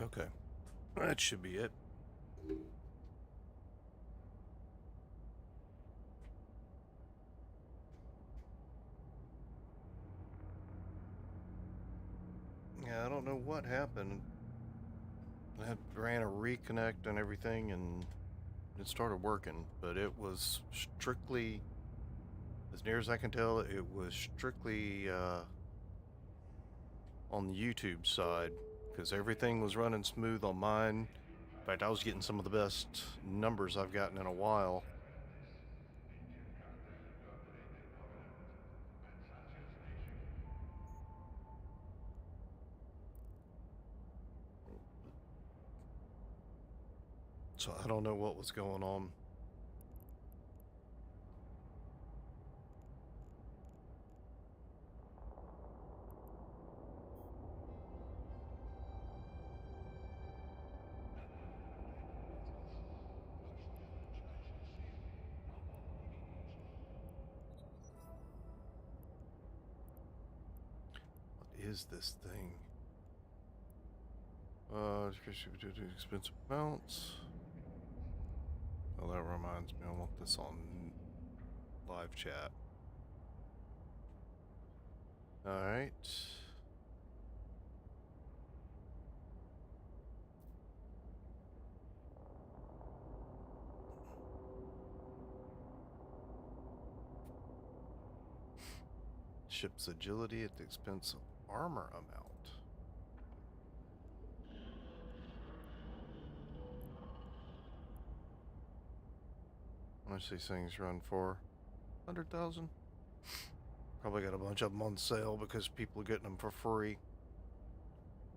Okay, that should be it. Yeah, I don't know what happened. I ran a reconnect and everything, and it started working, but it was strictly, as near as I can tell, it was strictly on the YouTube side, because everything was running smooth on mine. In fact, I was getting some of the best numbers I've gotten in a while. So I don't know what was going on. What is this thing? Expensive amounts. Oh, that reminds me, I want this on live chat. Alright. Ship's agility at the expense of armor amount. How much these things run for? 100,000? Probably got a bunch of them on sale because people are getting them for free.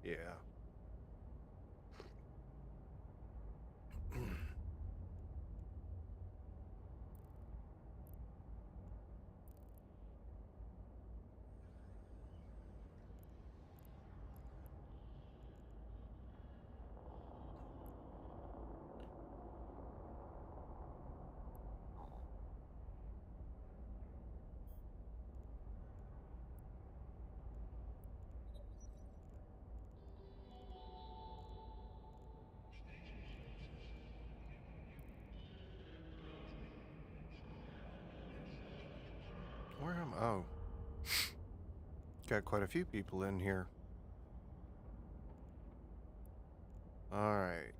Yeah. Where am I? Oh. Got quite a few people in here. Alright.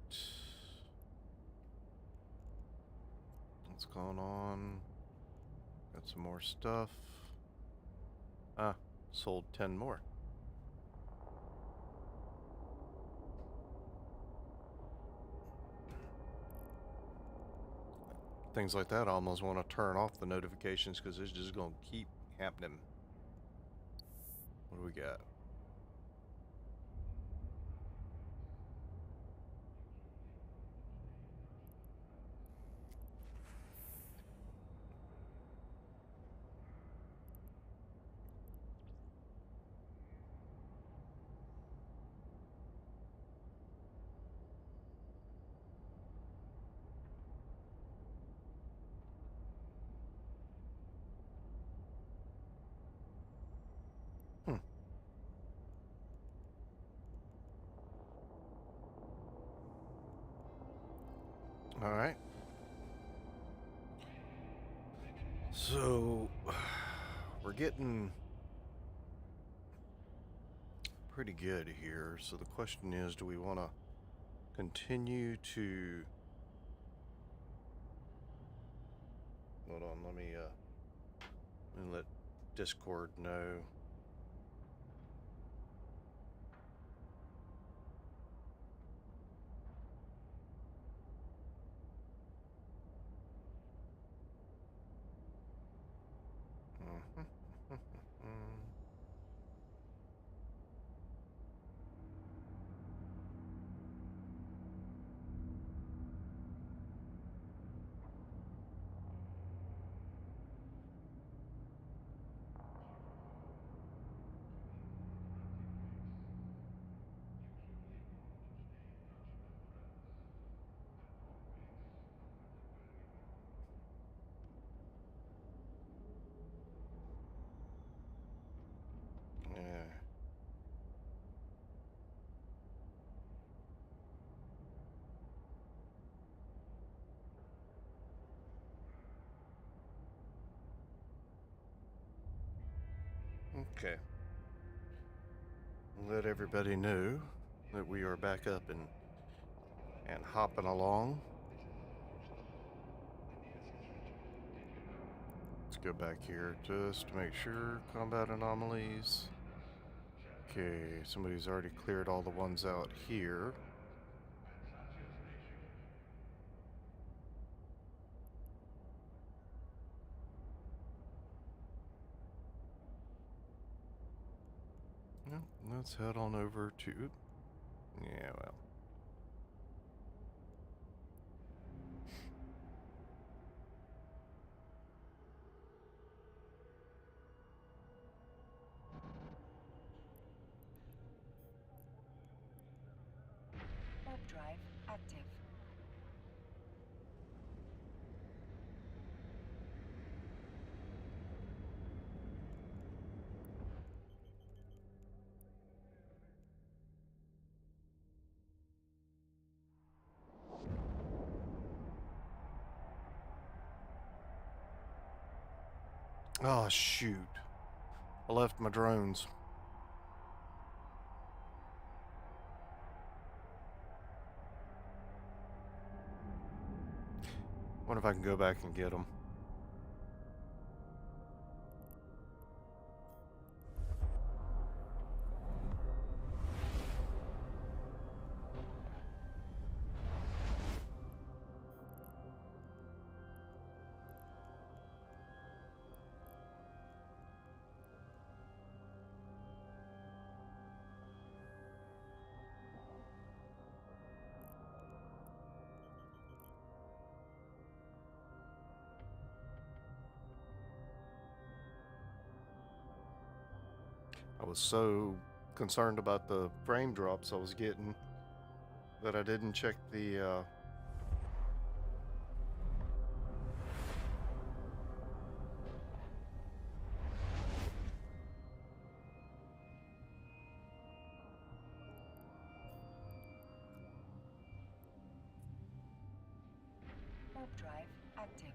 What's going on? Got some more stuff. Ah, sold 10 more. Things like that, I almost want to turn off the notifications because it's just going to keep happening. What do we got? Hmm. Alright. So, we're getting pretty good here. So the question is, do we want to continue to... Hold on, let me let Discord know. Okay. Let everybody know that we are back up and hopping along. Let's go back here just to make sure. Combat anomalies. Okay, somebody's already cleared all the ones out here. Well, let's head on over to... Yeah, well. Warp drive active. Oh, shoot. I left my drones. Wonder if I can go back and get them. I was so concerned about the frame drops I was getting that I didn't check the Warp drive active.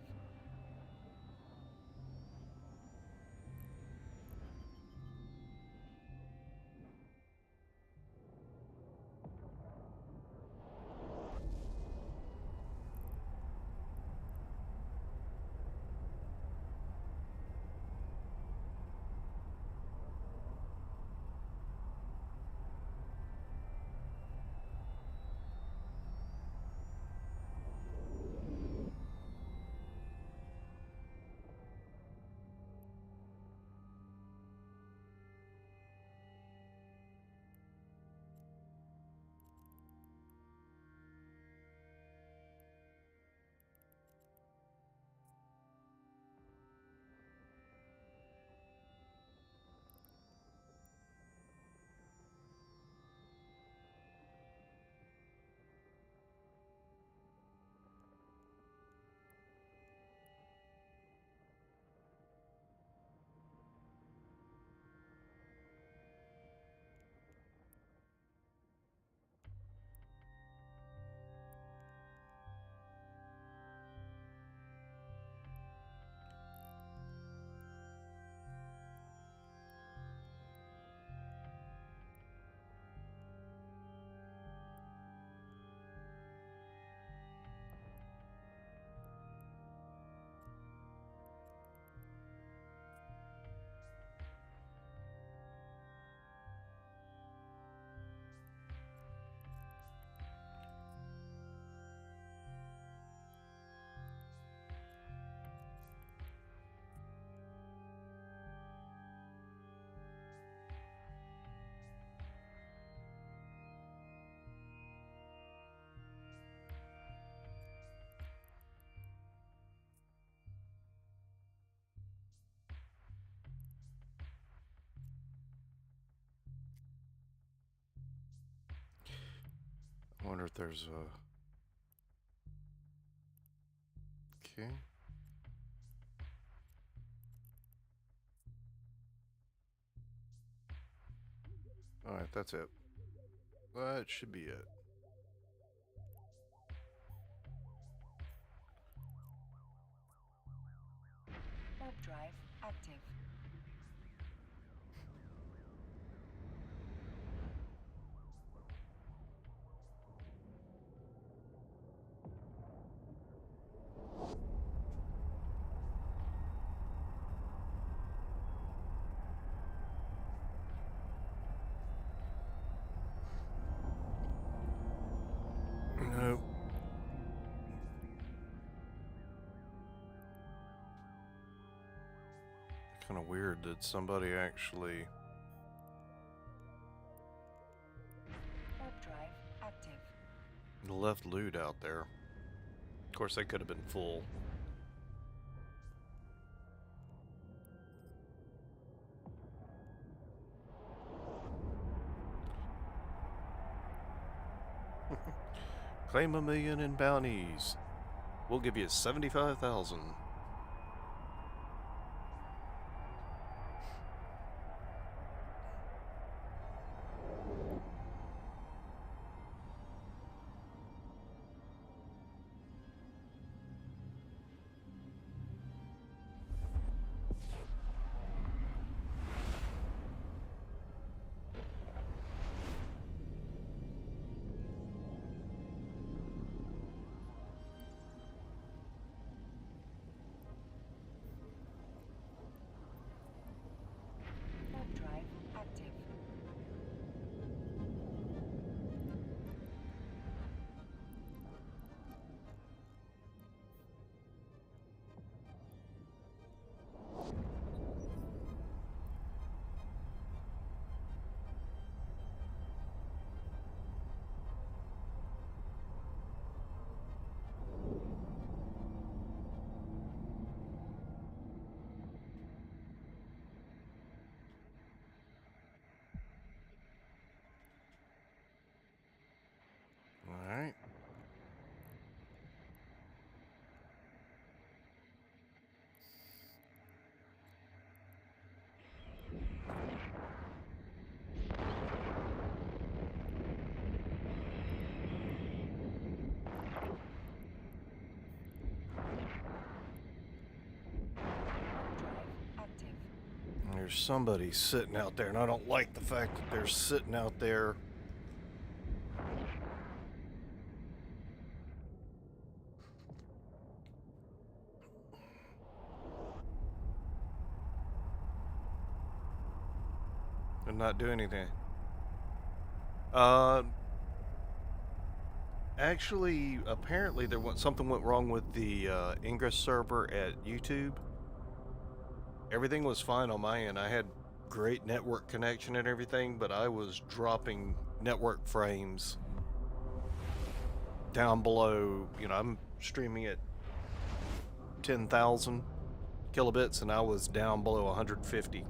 I wonder if there's a... Okay. Alright, that's it. That should be it. Warp drive active. Kind of weird that somebody actually... Warp drive active. left loot out there. Of course, they could have been full. Claim 1 million in bounties. We'll give you 75,000. Warp drive active. Alright. Active. There's somebody sitting out there, and I don't like the fact that they're sitting out there. And not do anything. Actually, apparently something went wrong with the Ingress server at YouTube. Everything was fine on my end. I had great network connection and everything, but I was dropping network frames down below. You know, I'm streaming at 10,000 kilobits, and I was down below 150.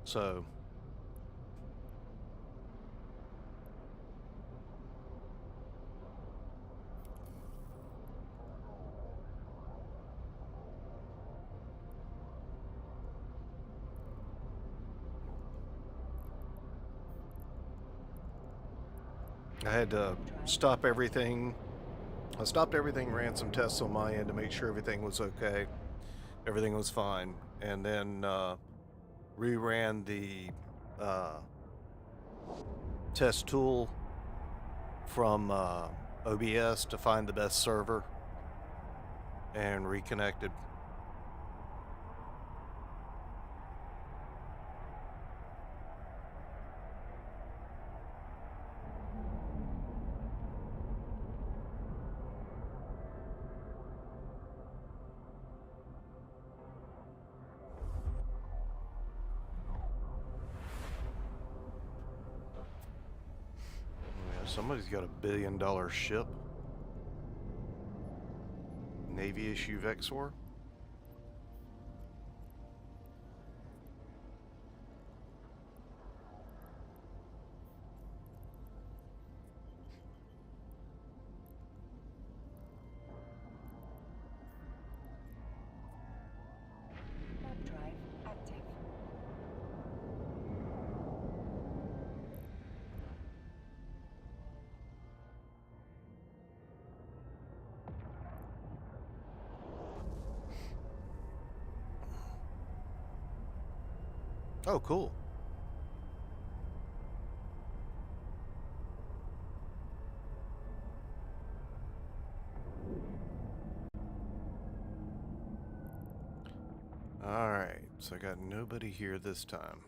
So I had to stop everything. I stopped everything, ran some tests on my end to make sure everything was okay. Everything was fine. And then reran the test tool from OBS to find the best server and reconnected. Somebody's got $1 billion ship. Navy issue Vexor. Warp drive active. Oh, cool. All right, so I got nobody here this time.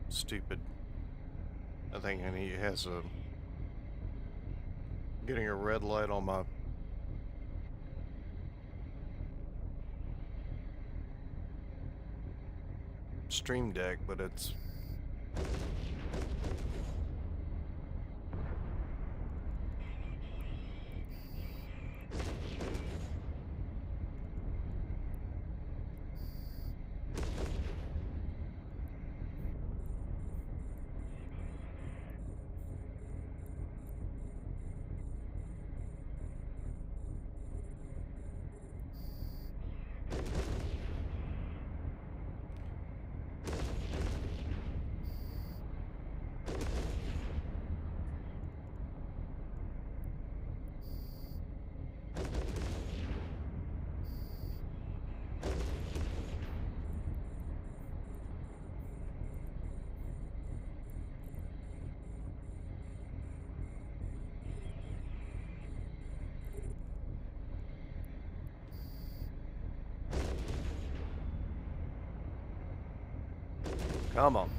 Stupid. I think he has a getting a red light on my stream deck, but it's come on.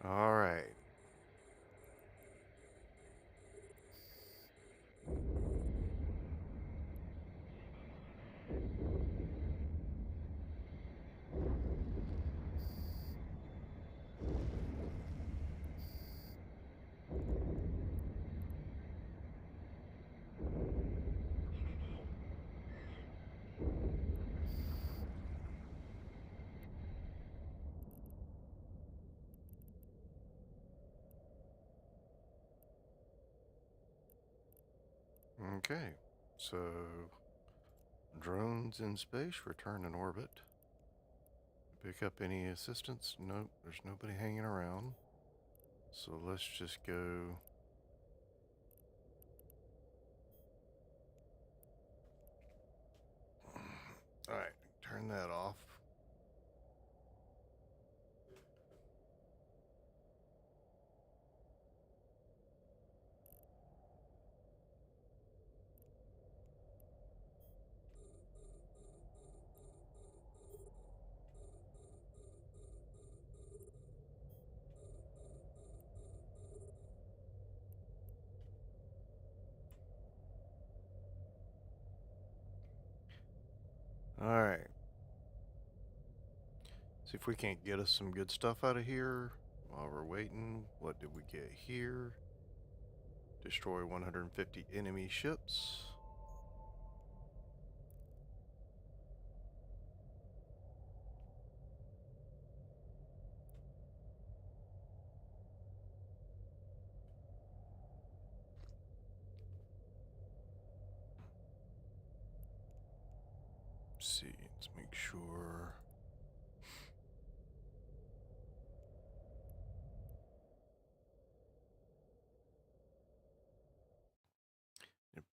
All right. Okay. So drones in space return in orbit. Pick up any assistance? Nope, there's nobody hanging around. So let's just go. All right, turn that off. All right. See if we can't get us some good stuff out of here while we're waiting. What did we get here? Destroy 150 enemy ships. Let's see, let's make sure.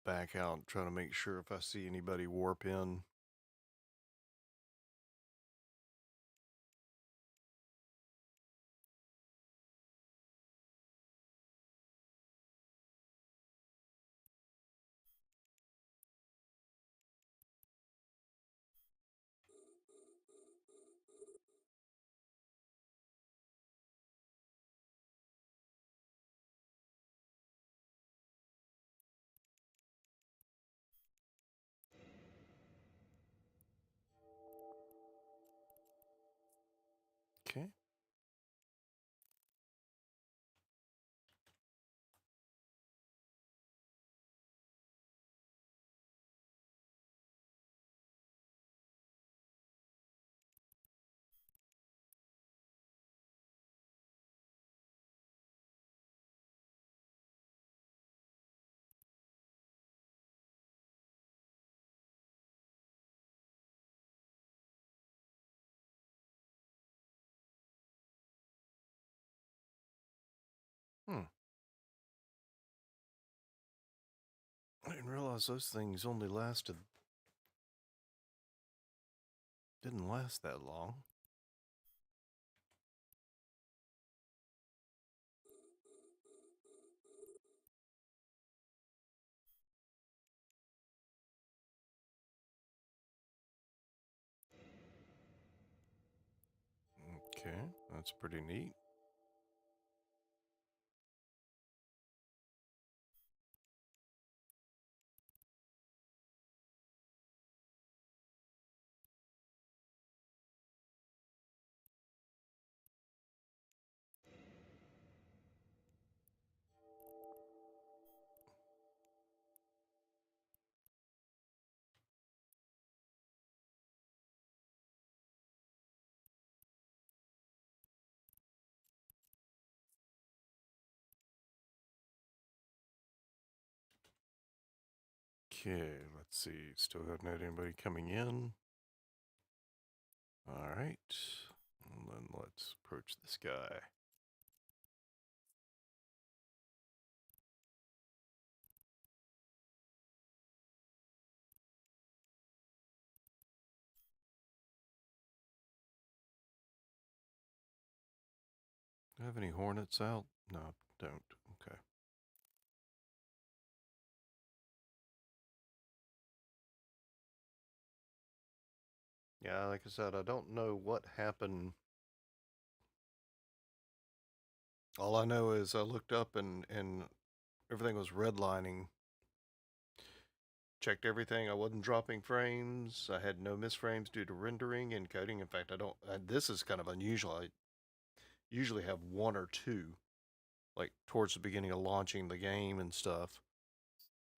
Back out, trying to make sure if I see anybody warp in. realize those things only didn't last that long. Okay, that's pretty neat. Okay, let's see. Still haven't had anybody coming in. All right. And then let's approach this guy. Do I have any hornets out? No, don't. Okay. Yeah, like I said, I don't know what happened. All I know is I looked up and everything was redlining. Checked everything. I wasn't dropping frames. I had no misframes due to rendering and coding. In fact, I don't. This is kind of unusual. I usually have one or two, like towards the beginning of launching the game and stuff.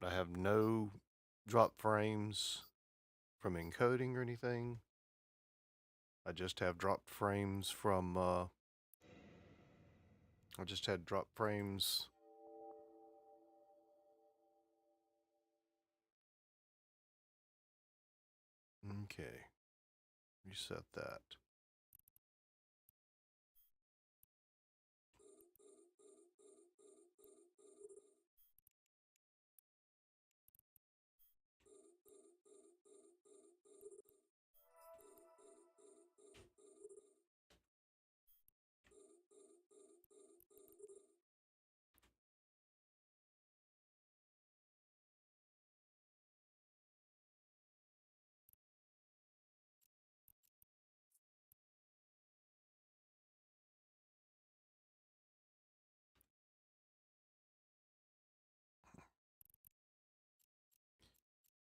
But I have no drop frames from encoding or anything. I just have dropped frames from. I just had drop frames. Okay, reset that.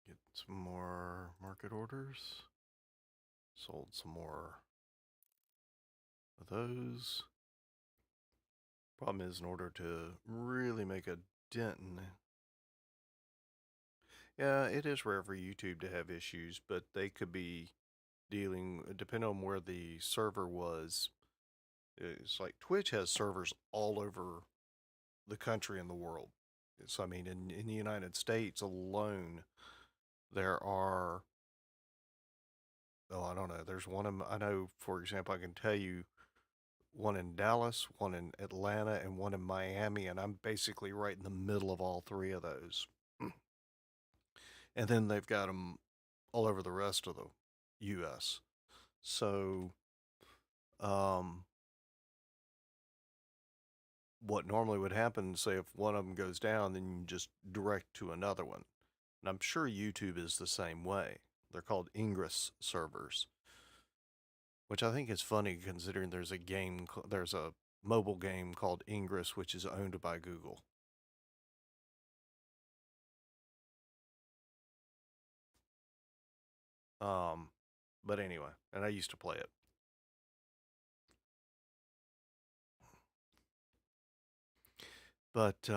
Get some more market orders. Sold some more of those. Problem is, in order to really make a dent in. Yeah, it is rare for YouTube to have issues, but they could be dealing, depending on where the server was. It's like Twitch has servers all over the country and the world. So, I mean, in the United States alone, there are, oh, I don't know, there's one of them, I know, for example, I can tell you one in Dallas, one in Atlanta, and one in Miami, and I'm basically right in the middle of all three of those. And then they've got them all over the rest of the U.S. So, um, what normally would happen, say if one of them goes down, then you just direct to another one. And I'm sure YouTube is the same way. They're called Ingress servers, which I think is funny considering there's a mobile game called Ingress, which is owned by Google. Um, but anyway, and I used to play it. But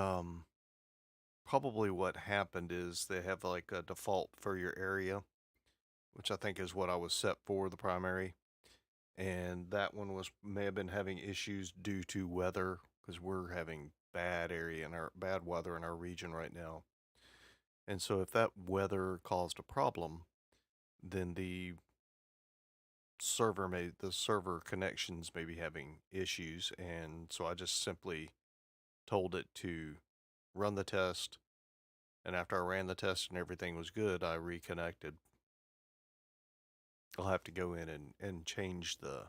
probably what happened is they have like a default for your area, which I think is what I was set for the primary. And that one may have been having issues due to weather because we're having bad weather in our region right now. And so if that weather caused a problem, then the server connections may be having issues. And so I just simply told it to run the test, And after I ran the test and everything was good, I reconnected. I'll have to go in and change the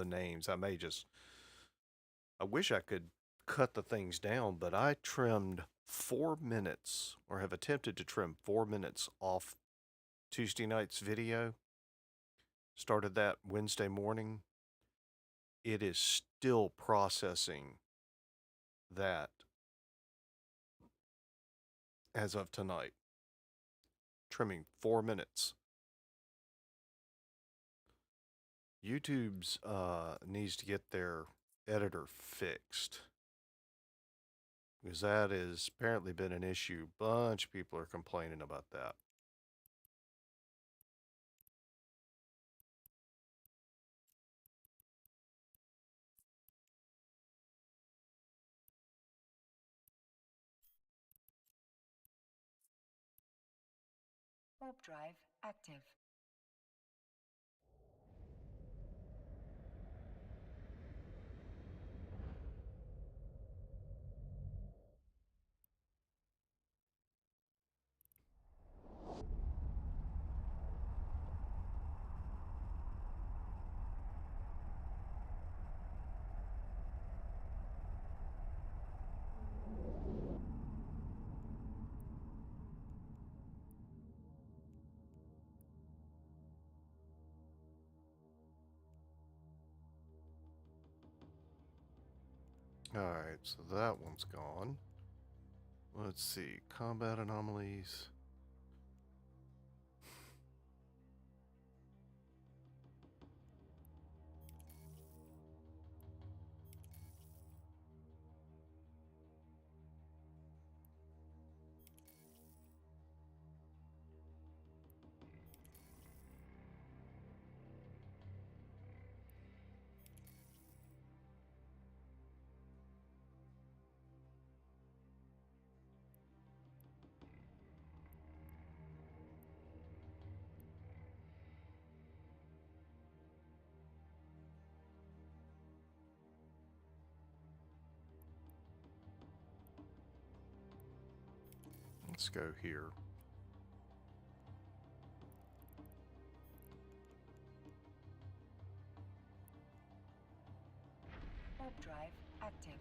names. I wish I could cut the things down, but I trimmed 4 minutes, or have attempted to trim 4 minutes off Tuesday night's video. Started that Wednesday morning. It is still processing that as of tonight. Trimming 4 minutes. YouTube's needs to get their editor fixed, because that has apparently been an issue. Bunch of people are complaining about that. Warp drive active. Alright, so that one's gone. Let's see. Combat anomalies. Let's go here. Warp drive active.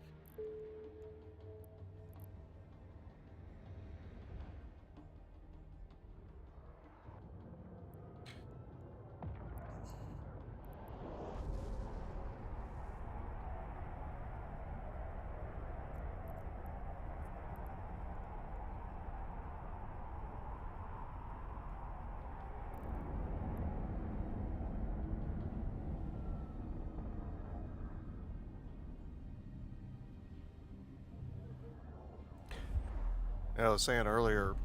I was saying earlier,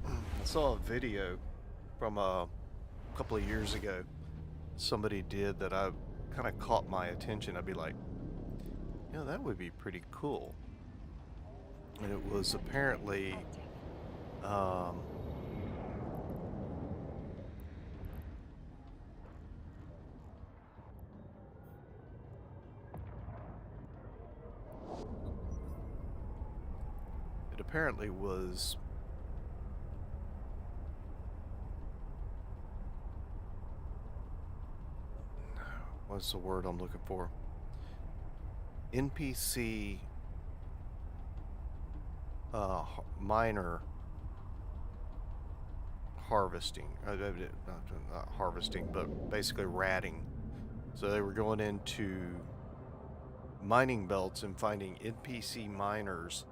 I saw a video from a couple of years ago. Somebody did that I kind of caught my attention. I'd be like, that would be pretty cool. And it was apparently Active. it apparently was what's the word I'm looking for? NPC miner harvesting. Not harvesting, but basically ratting. So they were going into mining belts and finding NPC miners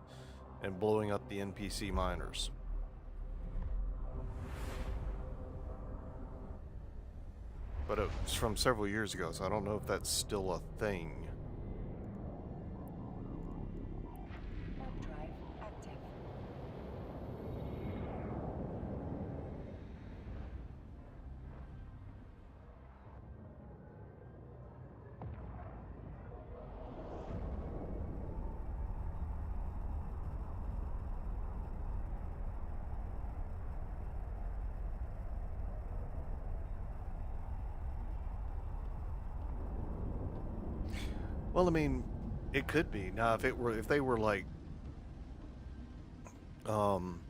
and blowing up the NPC miners. But it was from several years ago, so I don't know if that's still a thing. Warp drive active. Well, I mean, it could be. Now, if they were like um,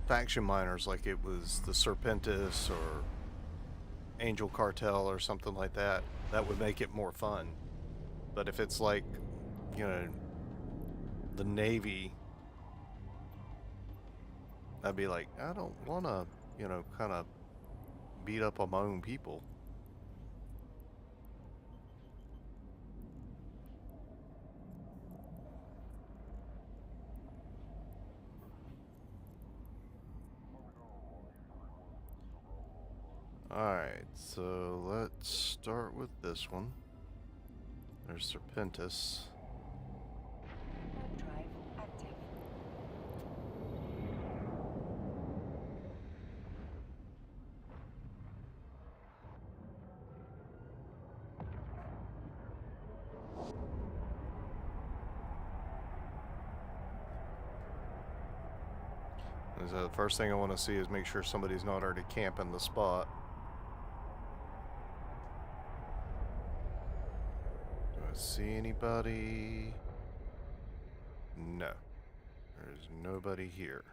faction miners, like it was the Serpentis or Angel Cartel or something like that, that would make it more fun. But if it's like, you know, the Navy, I'd be like, I don't want to, you know, kind of beat up on my own people. Alright, so let's start with this one. There's Serpentis. Warp drive active. So the first thing I want to see is make sure somebody's not already camping the spot. Do I see anybody? No. There's nobody here.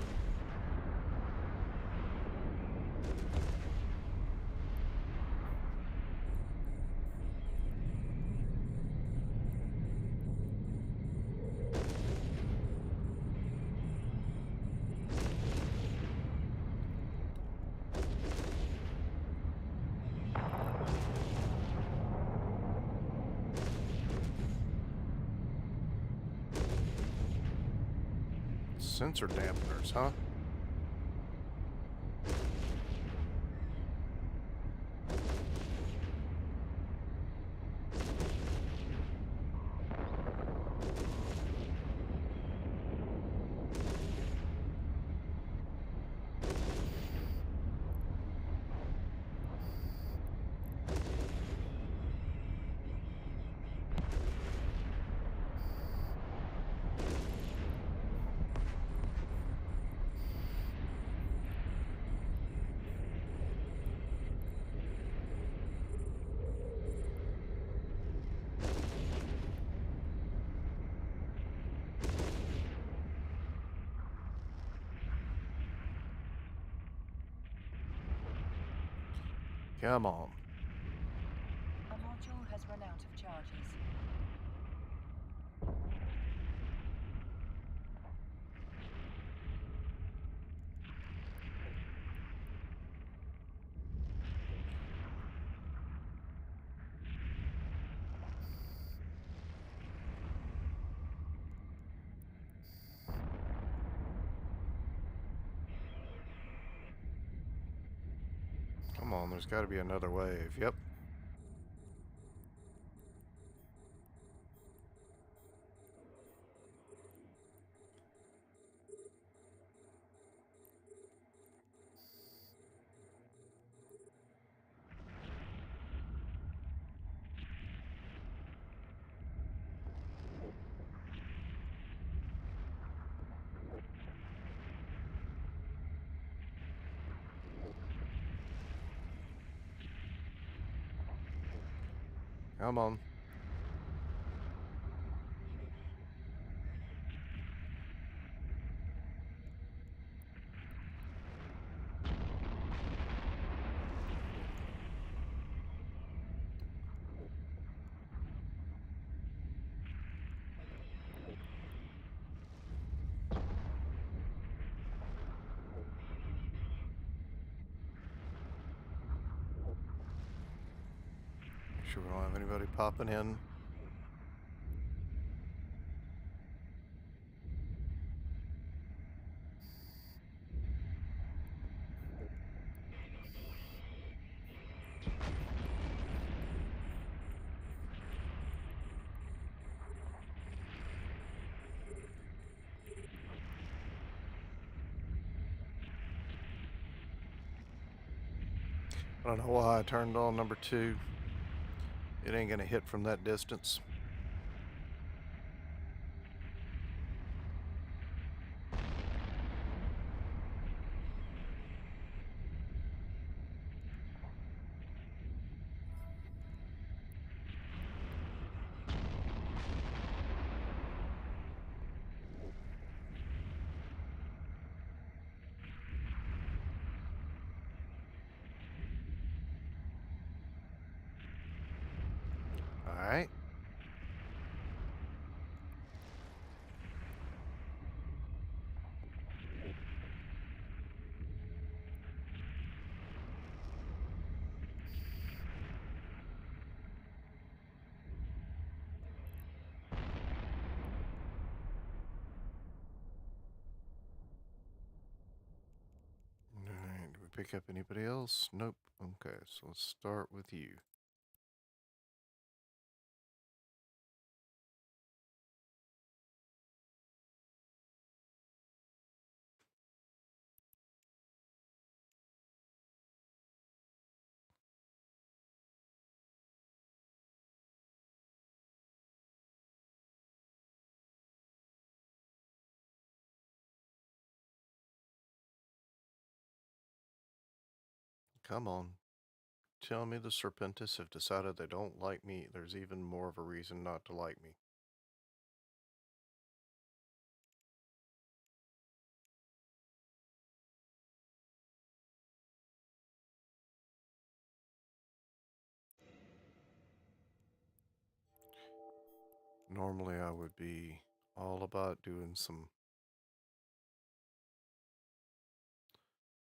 A module has run out of charges. Sensor dampeners, huh? Come on. A module has run out of charges. Come on, there's got to be another wave. Yep. Come on. sure we don't have anybody popping in. I don't know why I turned on number 2. It ain't gonna hit from that distance. Alright. Alright, do we pick up anybody else? Nope. Okay, so let's start with you. Come on. Tell me the Serpentists have decided they don't like me. There's even more of a reason not to like me. Normally I would be all about doing some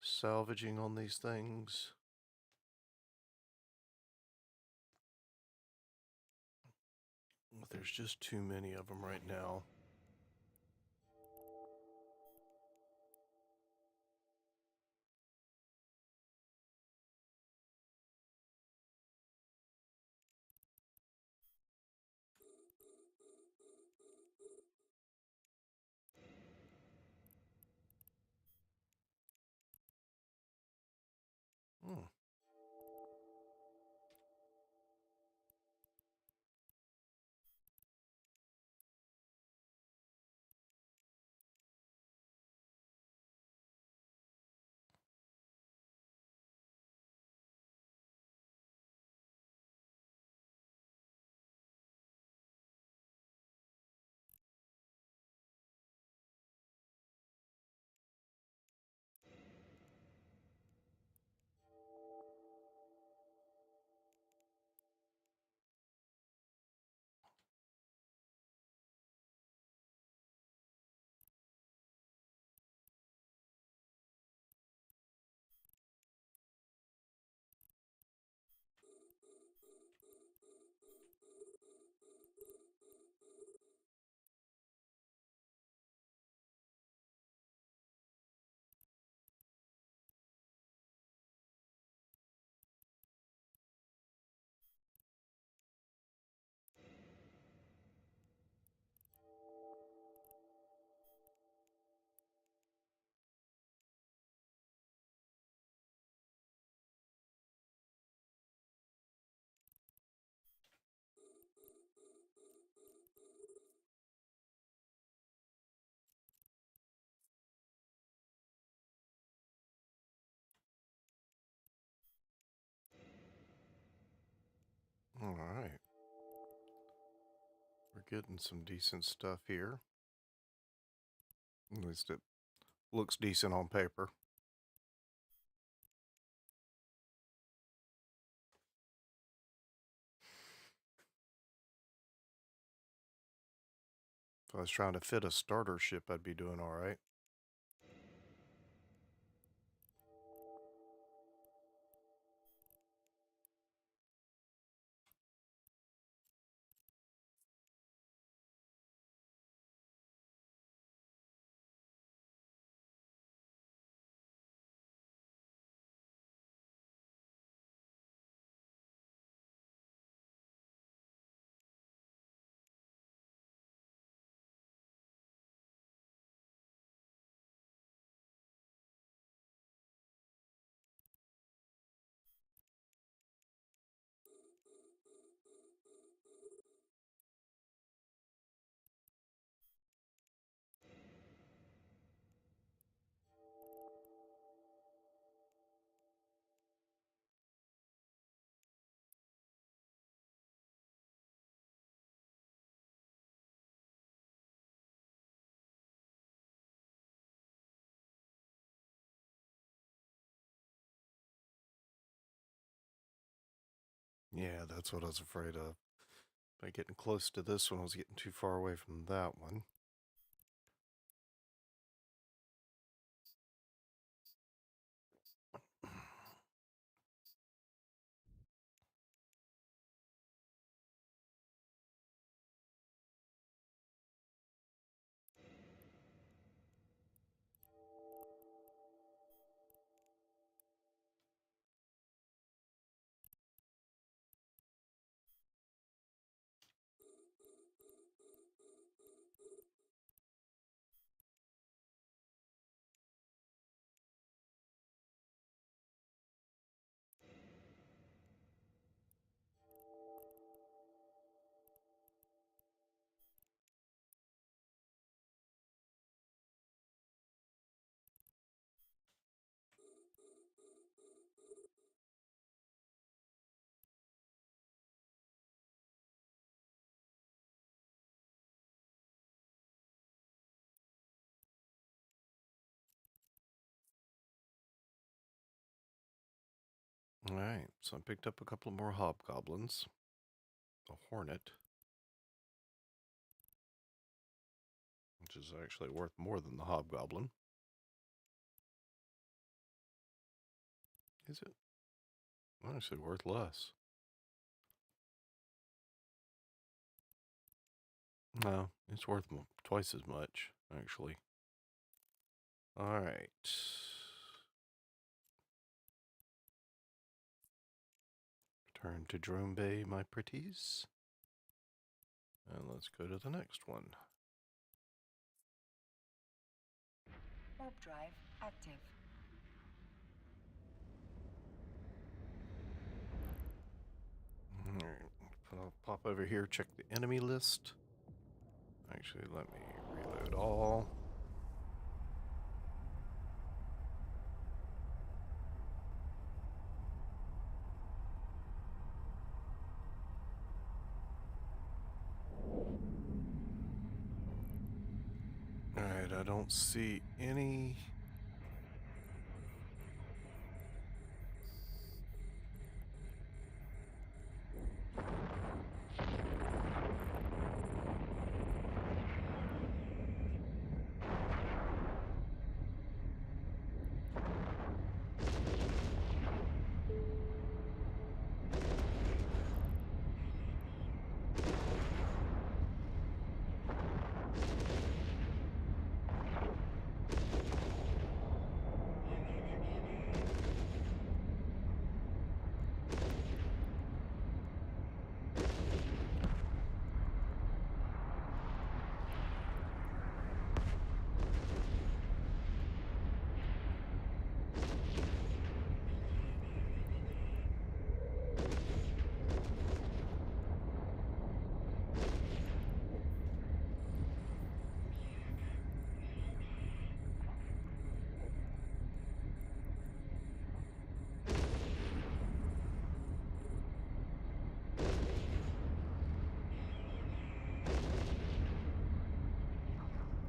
salvaging on these things. But there's just too many of them right now. Hmm. All right. We're getting some decent stuff here. At least it looks decent on paper. If I was trying to fit a starter ship, I'd be doing all right. Yeah, that's what I was afraid of. By getting close to this one, I was getting too far away from that one. Alright, so I picked up a couple more hobgoblins. A hornet, which is actually worth more than the hobgoblin. Is it? Actually worth less. No, it's worth twice as much, actually. Alright. Return to Drone Bay, my pretties. And let's go to the next one. Warp drive active. Alright, I'll pop over here, check the enemy list. Actually, let me reload all. Alright, I don't see any.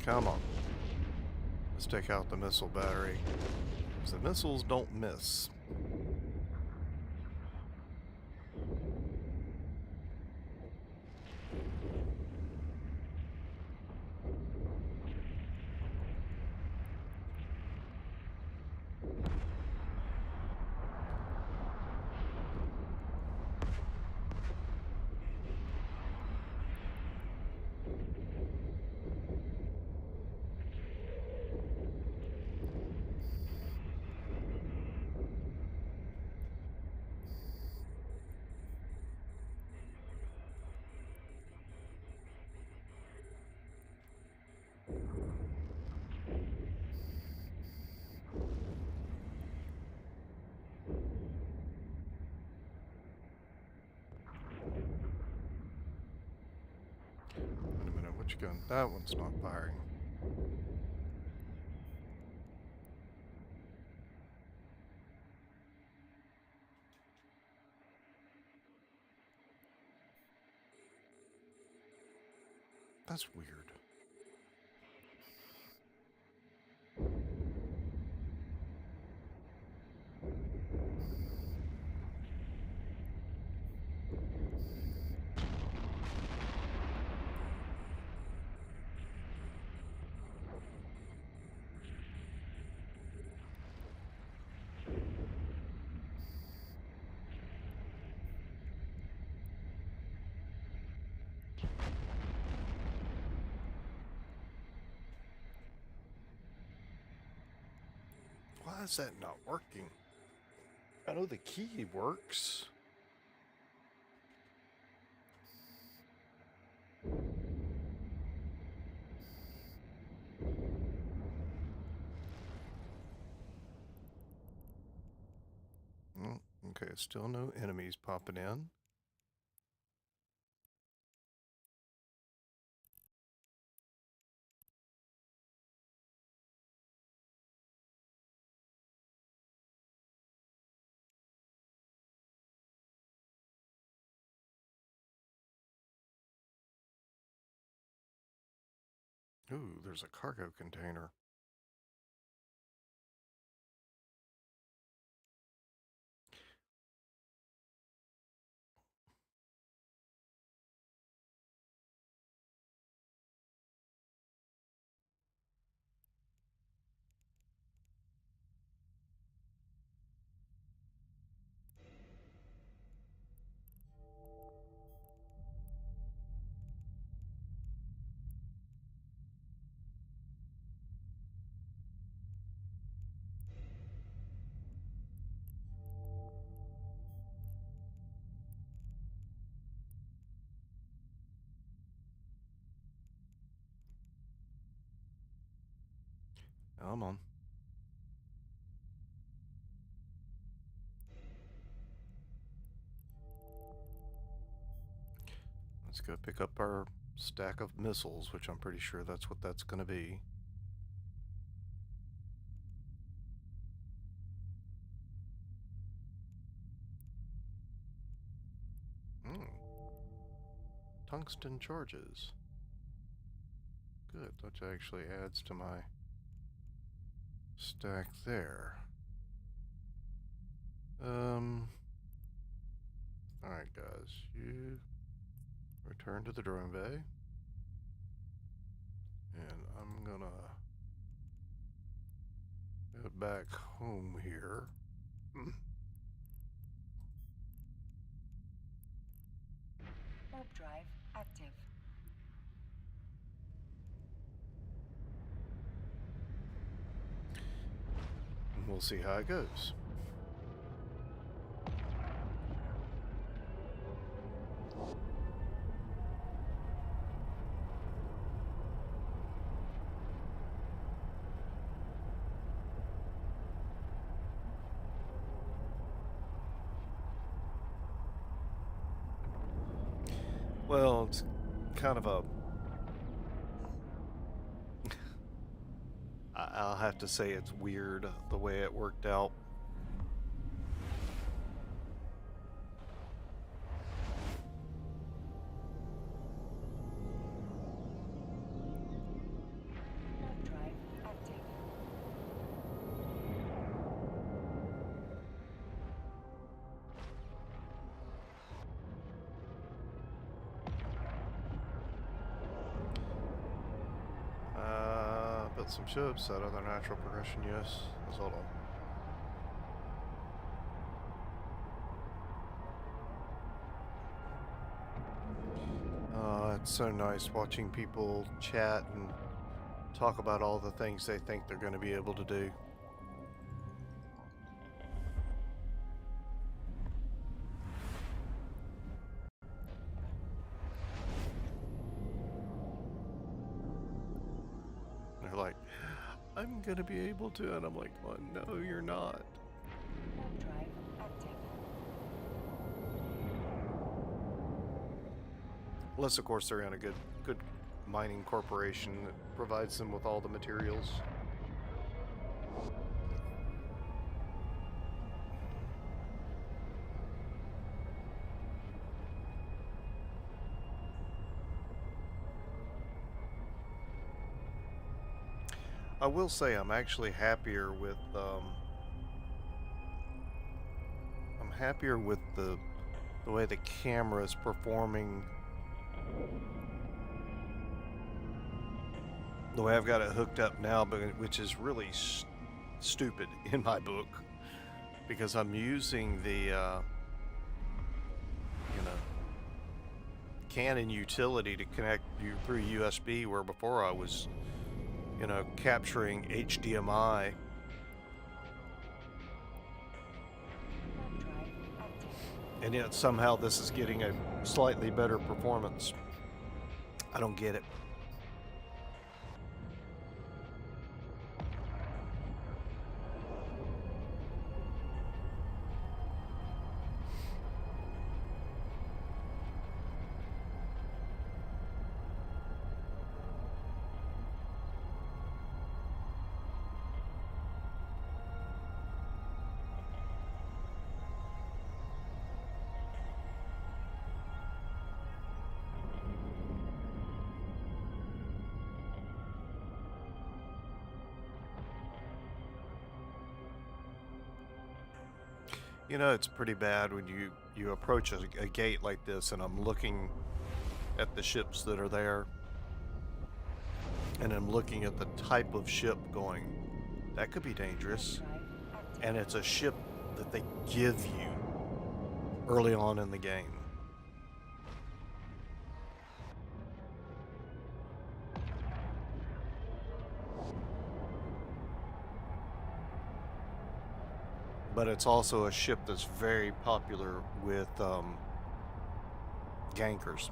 Come on. Let's take out the missile battery. Because the missiles don't miss. Wait a minute, which gun? That one's not firing. That's weird. is that not working? I know the key works. Okay, still no enemies popping in. Ooh, there's a cargo container. Come on. Let's go pick up our stack of missiles, which I'm pretty sure that's what that's going to be. Tungsten charges. Good, that actually adds to my stack there. Alright guys, you return to the drone bay. And I'm gonna head back home here. Warp drive active. We'll see how it goes. Well, it's kind of a... I'll have to say it's weird the way it worked out. Warp drive active. But some ships out of their natural progression, yes. Let's hold on. It's so nice watching people chat and talk about all the things they think they're going to be able to do. They're like, I'm going to be able to, and I'm like, well, no, you're not. Warp drive active. Unless, of course, they're in a good mining corporation that provides them with all the materials. I will say I'm actually happier with I'm happier with the way the camera is performing. The way I've got it hooked up now, but which is really stupid in my book, because I'm using the you know, Canon utility to connect you through USB, where before I was, you know, capturing HDMI And yet somehow this is getting a slightly better performance. I don't get it. You know, it's pretty bad when you approach a gate like this, and I'm looking at the ships that are there, and I'm looking at the type of ship going, that could be dangerous. And it's a ship that they give you early on in the game. But it's also a ship that's very popular with gankers.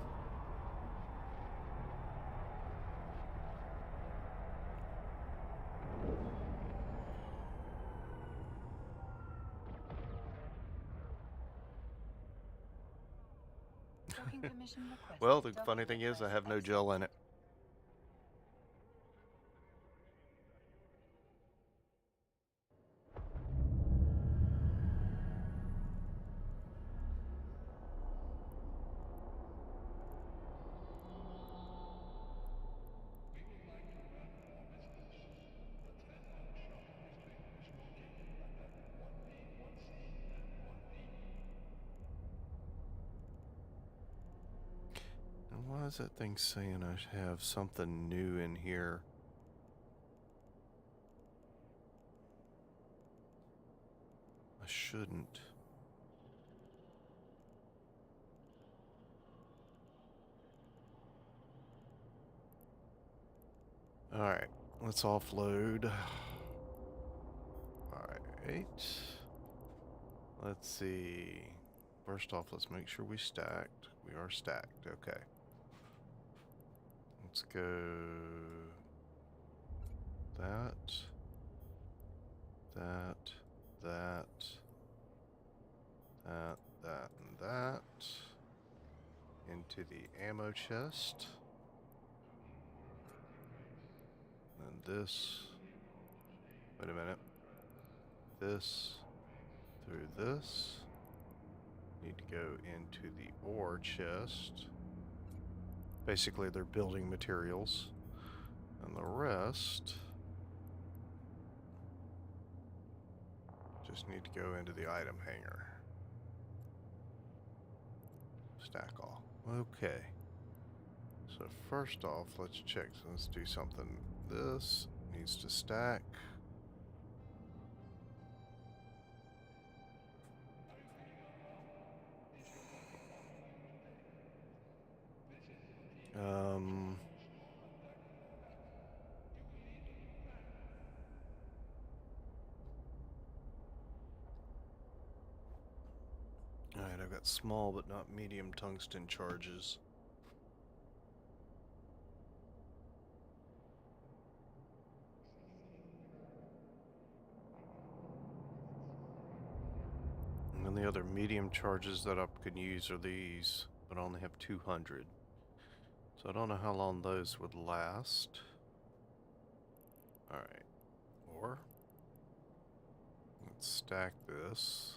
Docking permission requested. Well, the Docking funny thing is, I request have no gel in it. And why is that thing saying I have something new in here? I shouldn't. Alright, let's offload. Alright. Let's see. First off, let's make sure we stacked. We are stacked, okay. Let's go that, that, that, and that into the ammo chest. And this, wait a minute, this through this. Need to go into the ore chest. Basically, they're building materials. And the rest just need to go into the item hanger. Stack all. Okay. So first off, let's check. So let's do something. This needs to stack. Alright, I've got small but not medium tungsten charges. And then the other medium charges that I can use are these, but I only have 200. So I don't know how long those would last. Alright. Or let's stack this.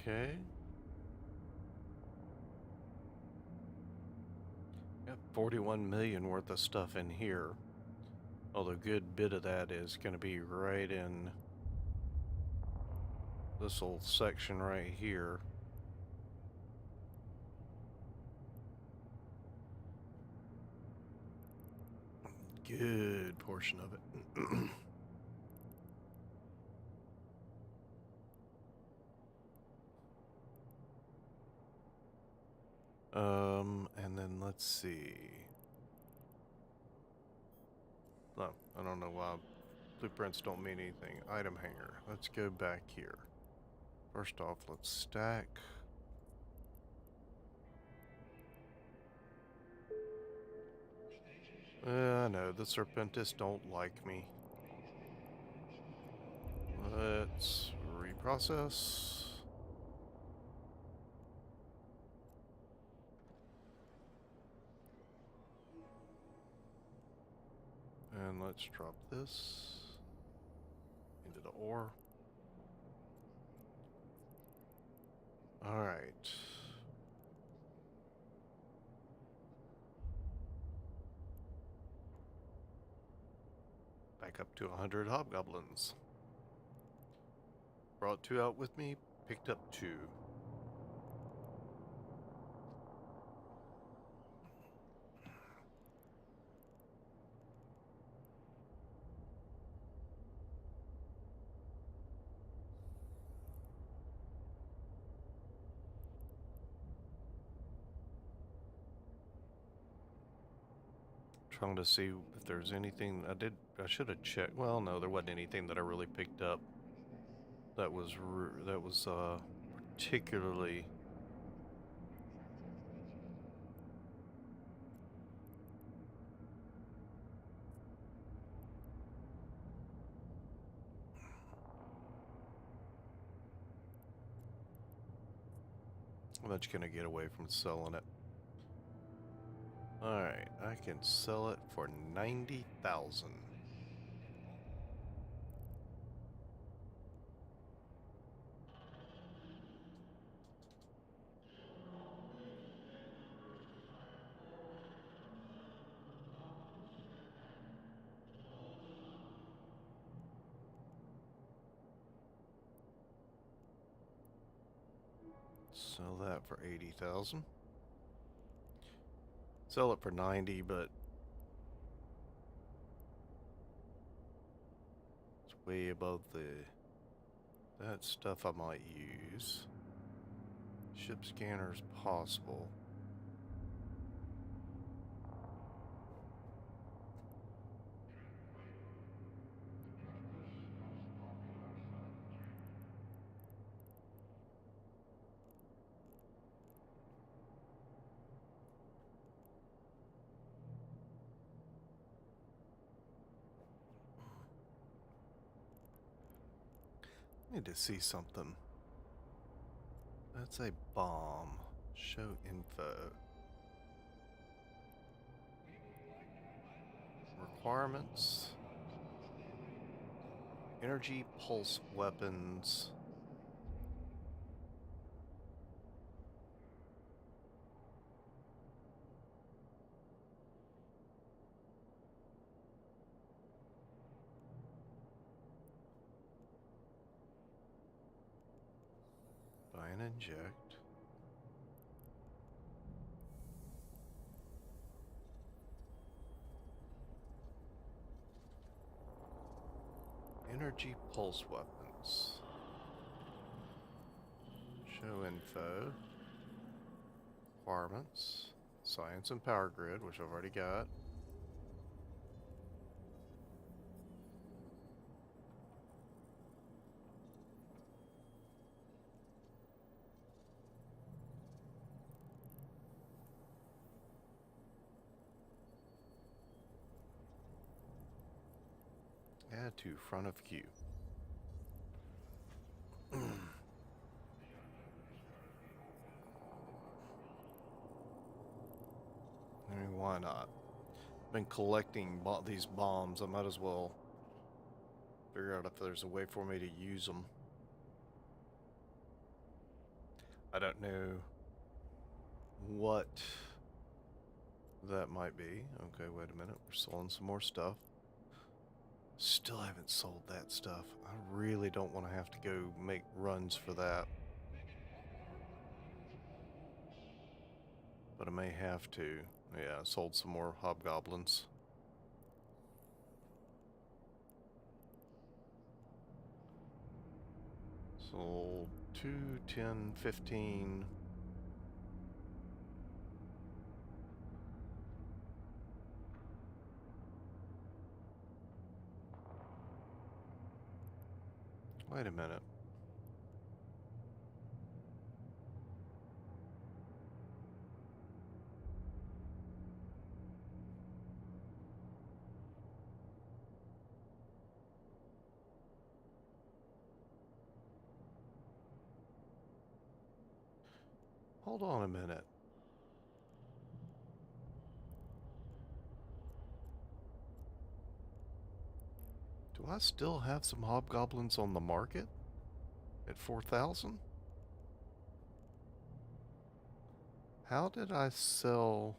Okay. Got 41 million worth of stuff in here. Although a good bit of that is going to be right in this little section right here. Good portion of it. And then let's see. I don't know why blueprints don't mean anything. Item hanger. Let's go back here. First off, let's stack. I know, the Serpentists don't like me. Let's reprocess. And let's drop this into the ore. Alright. Back up to 100 hobgoblins. Brought 2 out with me, picked up 2. Trying to see if there's anything I should have checked. Well, no, there wasn't anything that I really picked up that was particularly much gonna get away from selling it. Alright, I can sell it for 90,000. Sell that for 80,000. Sell it for 90, but it's way above that stuff I might use. Ship scanners possible. Need to see something. That's a bomb. Show info. Requirements. Energy pulse weapons. Buy and inject. Energy pulse weapons. Show info. Requirements. Science and power grid, which I've already got. Add to front of queue. I mean, why not? Been collecting these bombs. I might as well figure out if there's a way for me to use them. I don't know what that might be. Okay, wait a minute. We're selling some more stuff. Still haven't sold that stuff. I really don't want to have to go make runs for that. But I may have to. Yeah, I sold some more hobgoblins. Sold 2, 10, 15. Wait a minute. Hold on a minute. Do I still have some hobgoblins on the market at 4,000? How did I sell?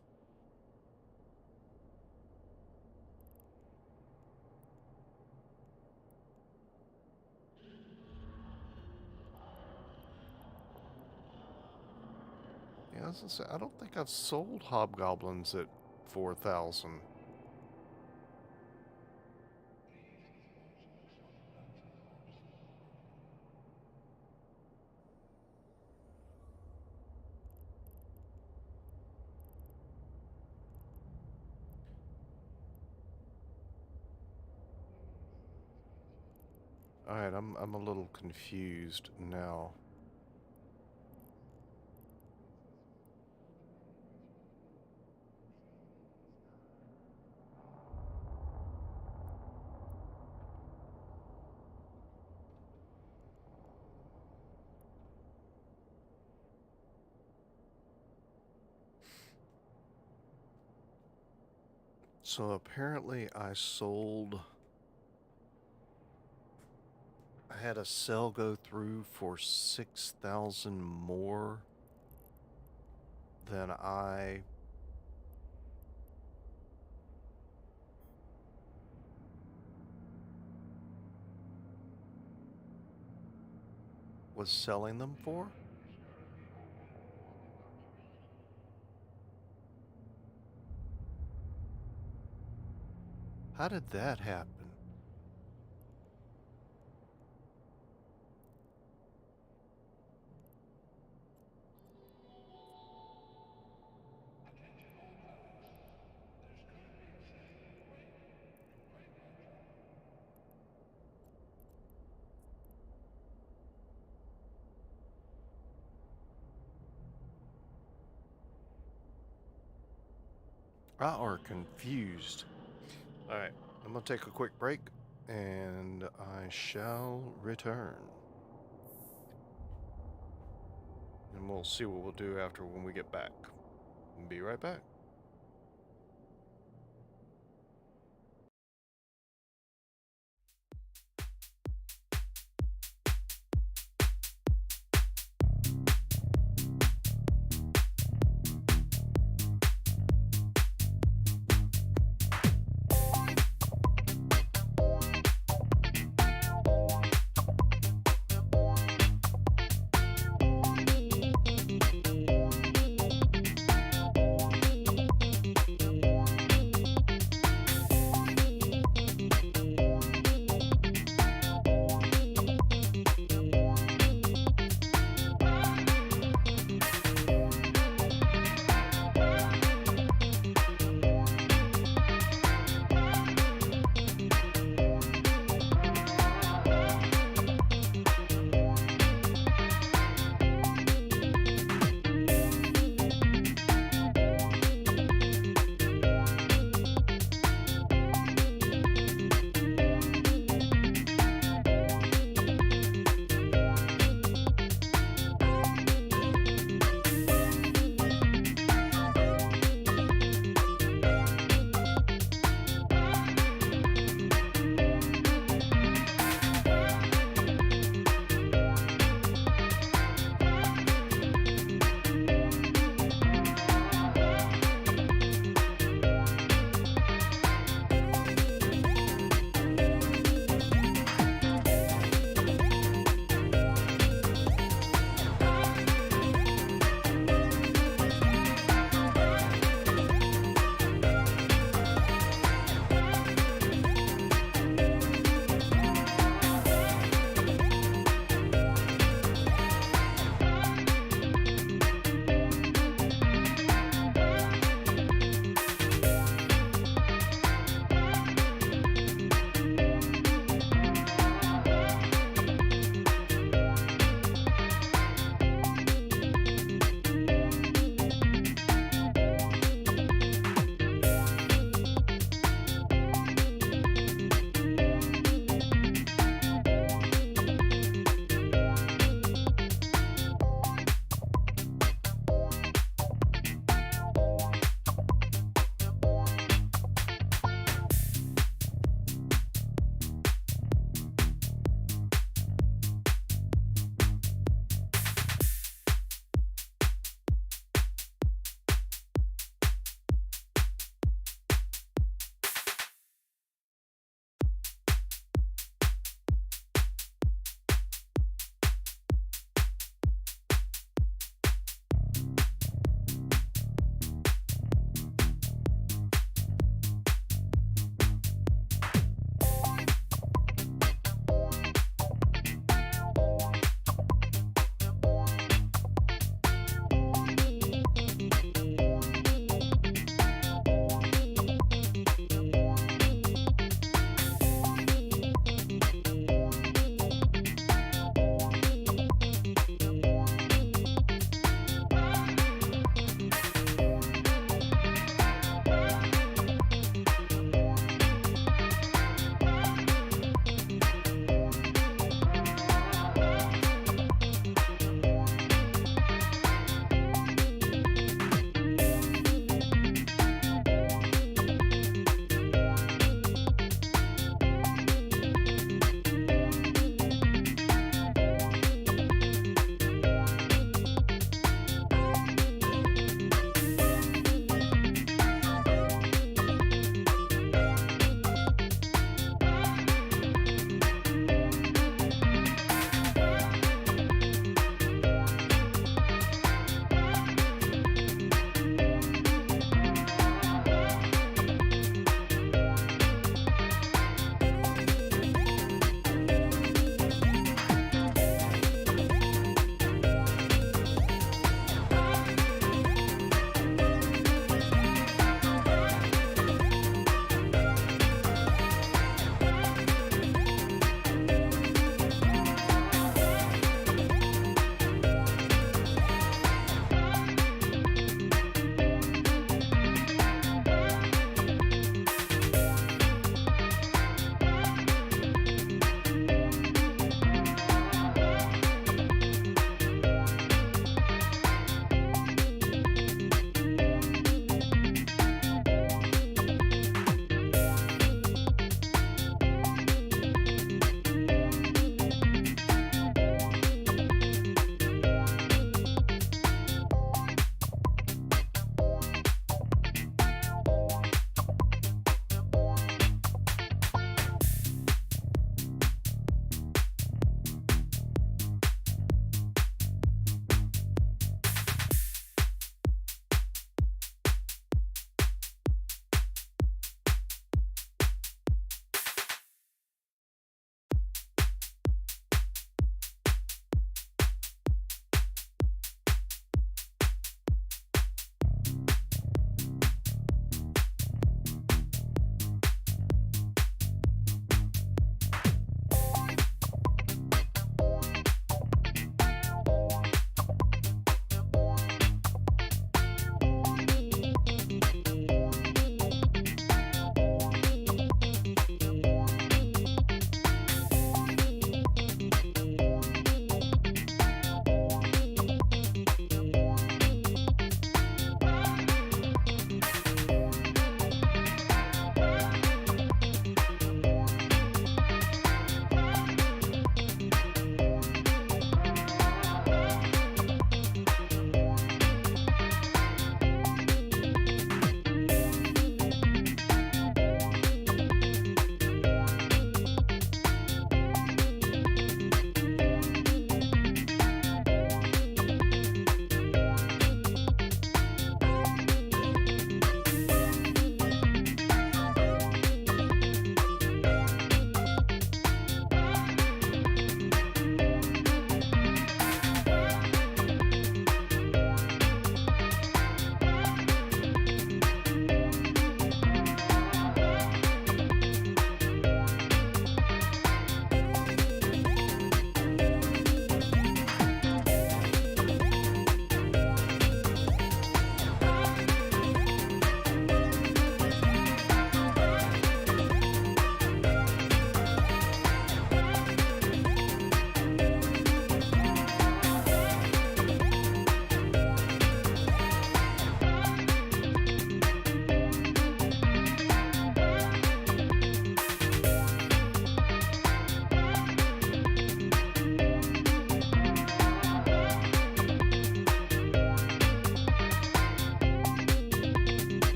Yeah, I was gonna say, I don't think I've sold hobgoblins at 4,000. All right, I'm a little confused now. So apparently I had a sale go through for 6,000 more than I was selling them for? How did that happen? I are confused. All right, I'm gonna take a quick break and I shall return. And we'll see what we'll do after when we get back. Be right back.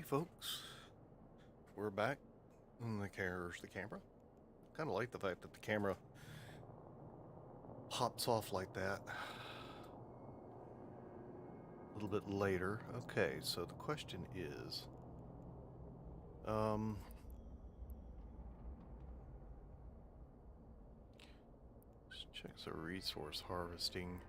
folks. We're back. And there's the camera. Kind of like the fact that the camera pops off like that. A little bit later. Okay, so the question is, let's check the resource harvesting.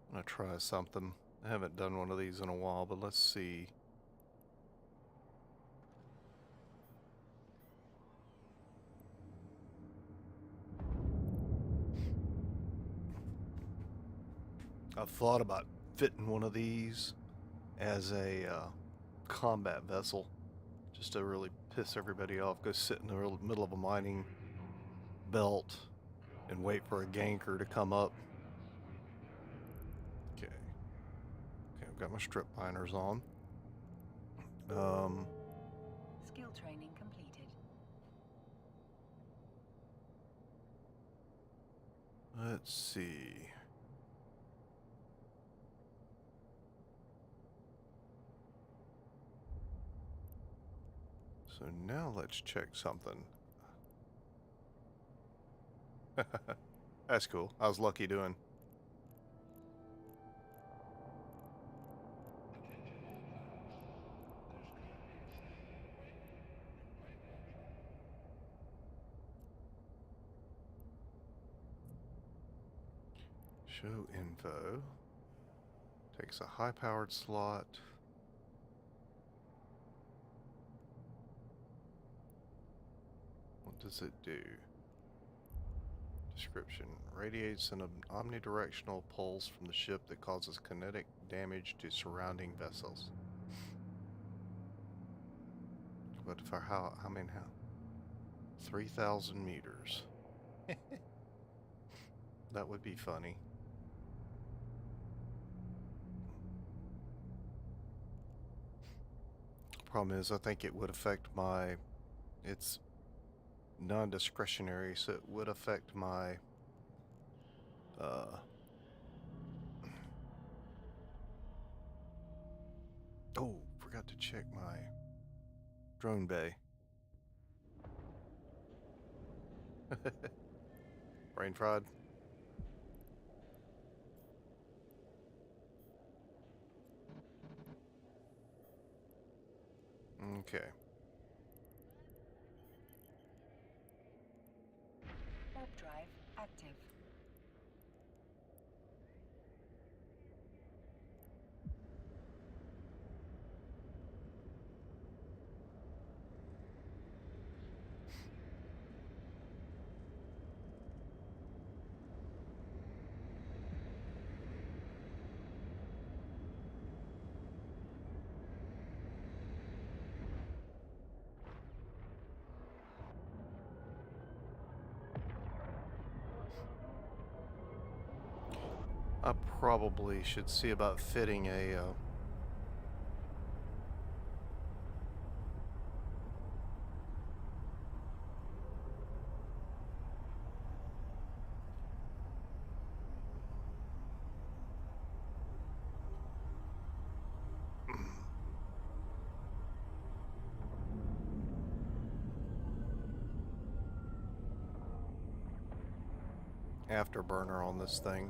I'm gonna try something. I haven't done one of these in a while, but let's see. I've thought about fitting one of these as a combat vessel, just to really piss everybody off. Go sit in the middle of a mining belt and wait for a ganker to come up. Okay, I've got my strip miners on. Skill training completed. Let's see. So now let's check something. That's cool. I was lucky doing. Show info. Takes a high-powered slot. What does it do? Description. Radiates an omnidirectional pulse from the ship that causes kinetic damage to surrounding vessels. But for how 3,000 meters. That would be funny. Problem is, I think it would affect my... It's non-discretionary, so it would affect my... Oh, forgot to check my drone bay. Brain fried. Okay. Warp drive active. I probably should see about fitting a afterburner on this thing.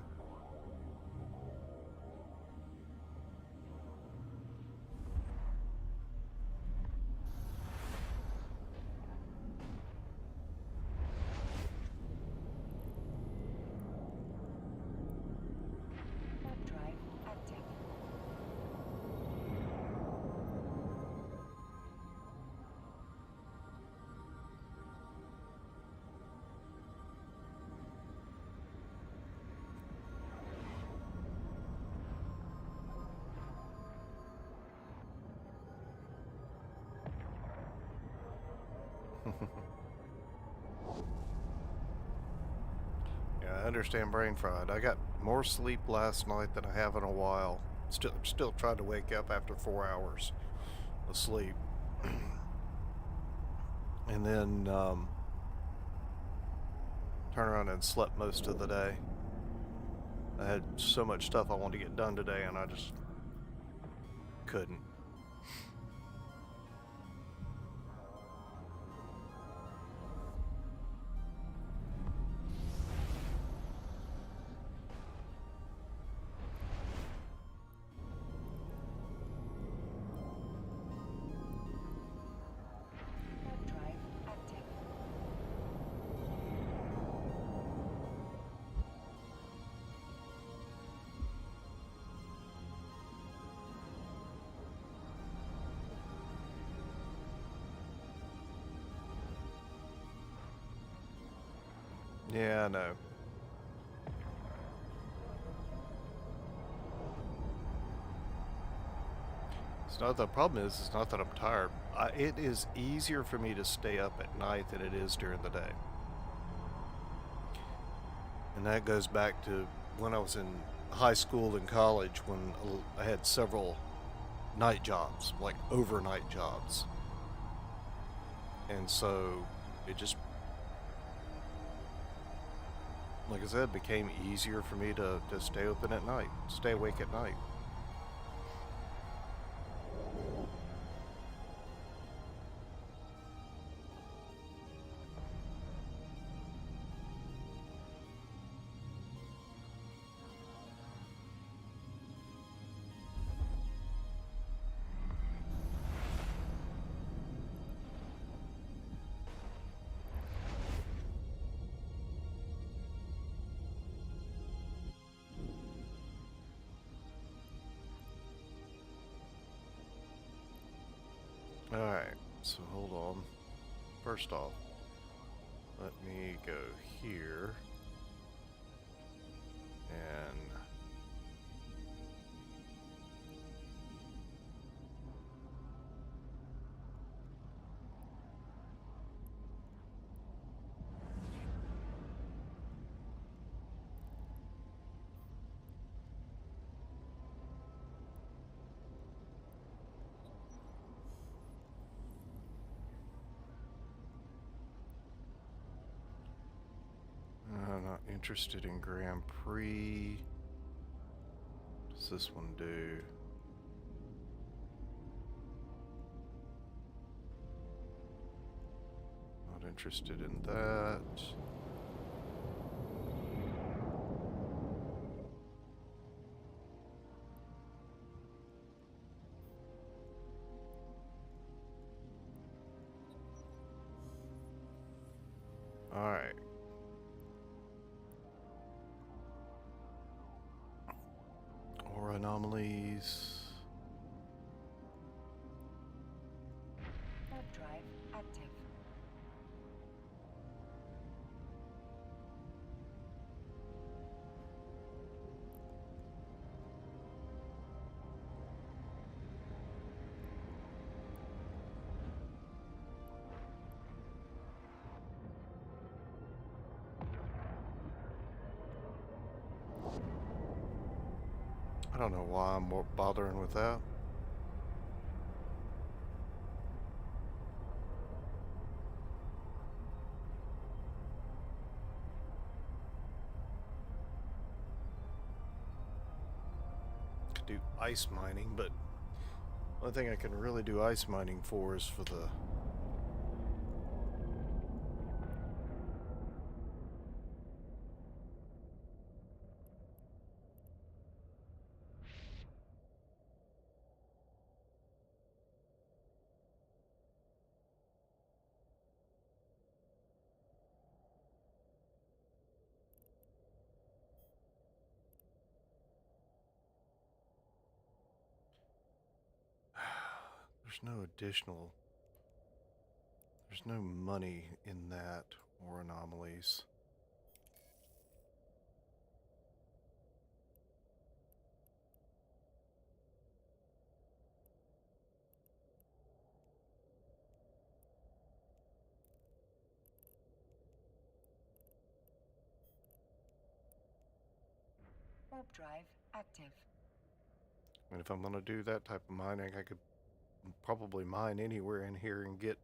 Warp drive active. Yeah, I understand brain fried. I got more sleep last night than I have in a while. Still tried to wake up after 4 hours of sleep. And then Turned around and slept most of the day. I had so much stuff I wanted to get done today, and I just couldn't. Warp drive active. Yeah, I know. It's not the problem is, it's not that I'm tired. It is easier for me to stay up at night than it is during the day. And that goes back to when I was in high school and college, when I had several night jobs, like overnight jobs. And so it just, like I said, became easier for me to stay open at night, stay awake at night. Alright, so hold on. First off, let me go here and I'm not interested in Grand Prix. What does this one do? Not interested in that. Alright. Or anomalies. Warp drive active. I don't know why I'm more bothering with that. Could do ice mining, but the only thing I can really do ice mining for is for the there's no money in that or anomalies. Warp drive active. And if I'm going to do that type of mining, I could probably mine anywhere in here and get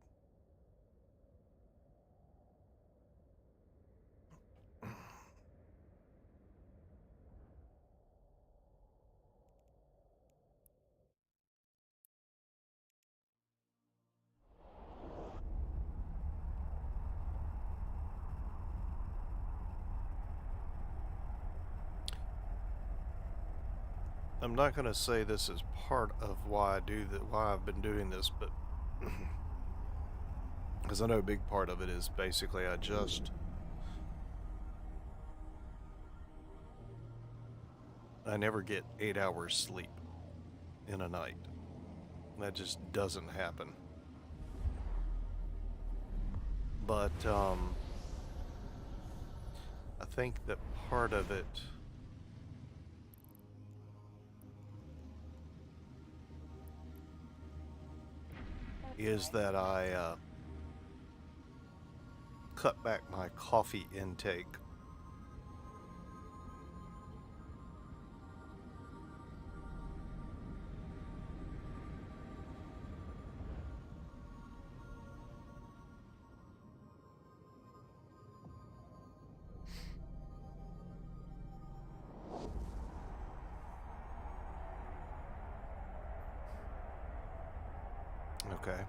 I'm not going to say this is part of why I do that, why I've been doing this, but because I know a big part of it is basically I never get 8 hours sleep in a night. That just doesn't happen. But I think that part of it is that I cut back my coffee intake. Okay.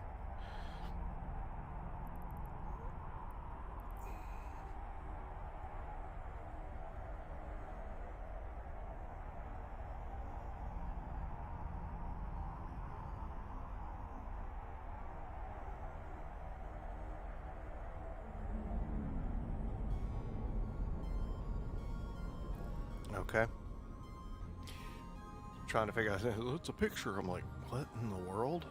Okay. Trying to figure out, it's a picture. I'm like, what in the world?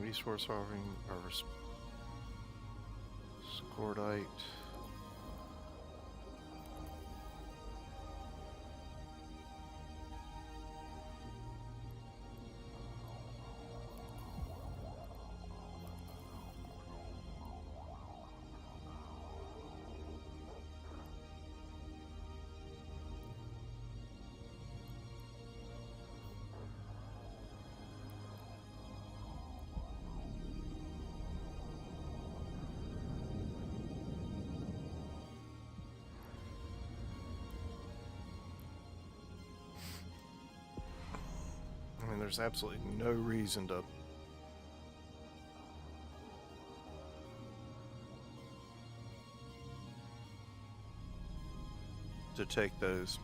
Resource harvesting or scordite. I mean, there's absolutely no reason to take those.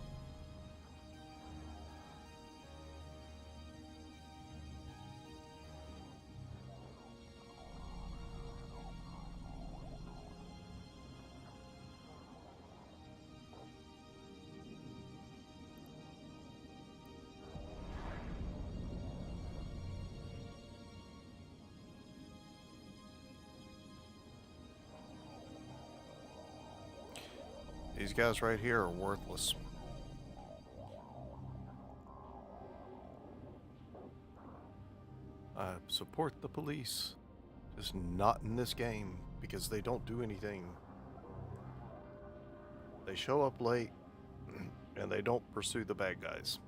These guys right here are worthless. I support the police, just not in this game because they don't do anything. They show up late and they don't pursue the bad guys.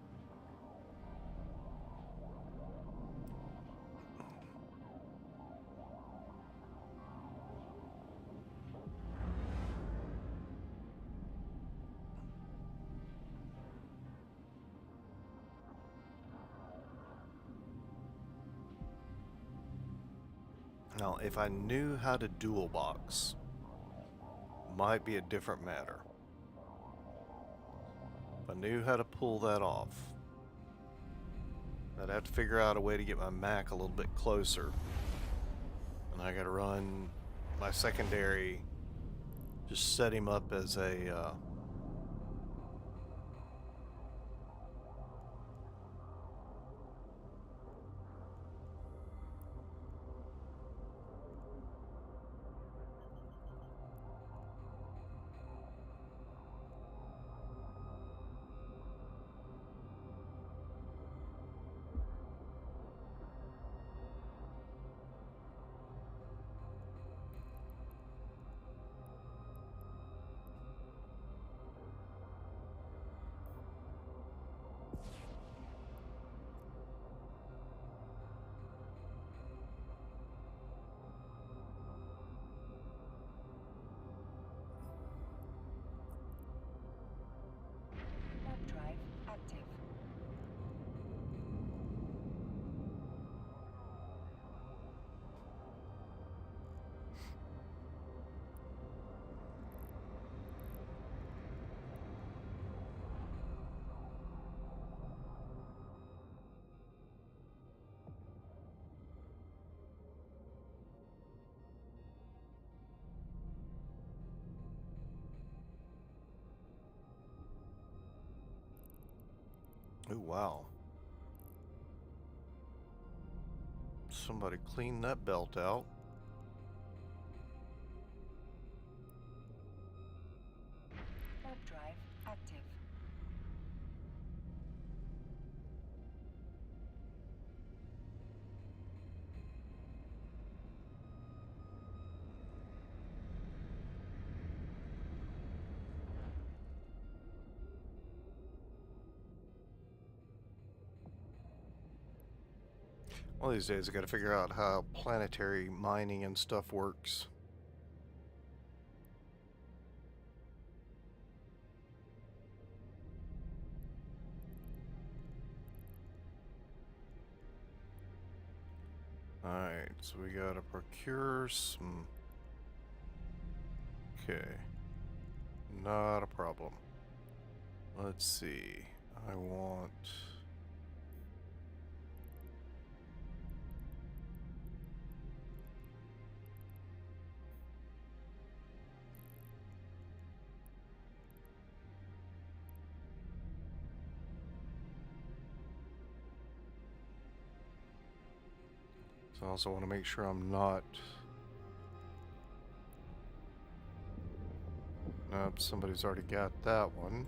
Now, if I knew how to dual box, might be a different matter. If I knew how to pull that off, I'd have to figure out a way to get my Mac a little bit closer. And I gotta run my secondary, just set him up as a Ooh, wow. Somebody clean that belt out. Warp drive active. One of these days I gotta figure out how planetary mining and stuff works. Alright, so we gotta procure some... Okay. Not a problem. Let's see. I want... So I also want to make sure I'm not... Nope, somebody's already got that one.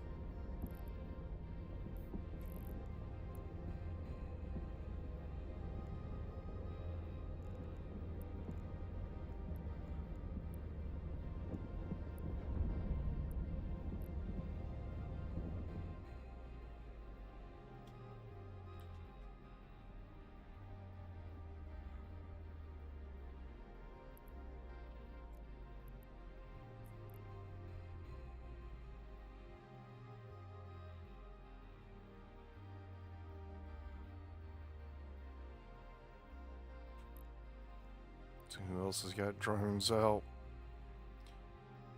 So who else has got drones out?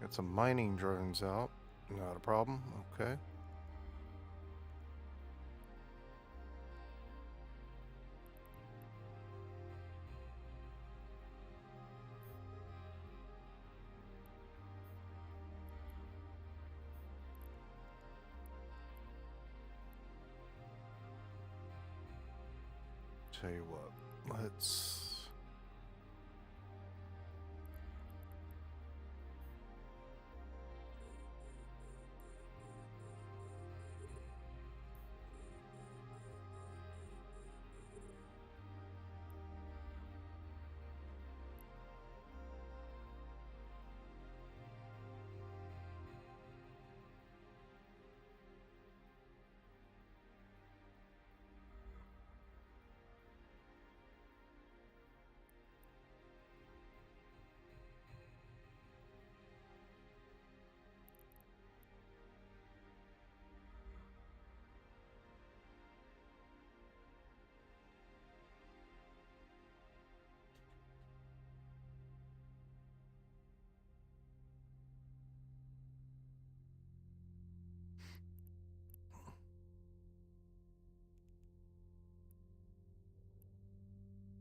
Got some mining drones out. Not a problem. Okay. Tell you what, let's...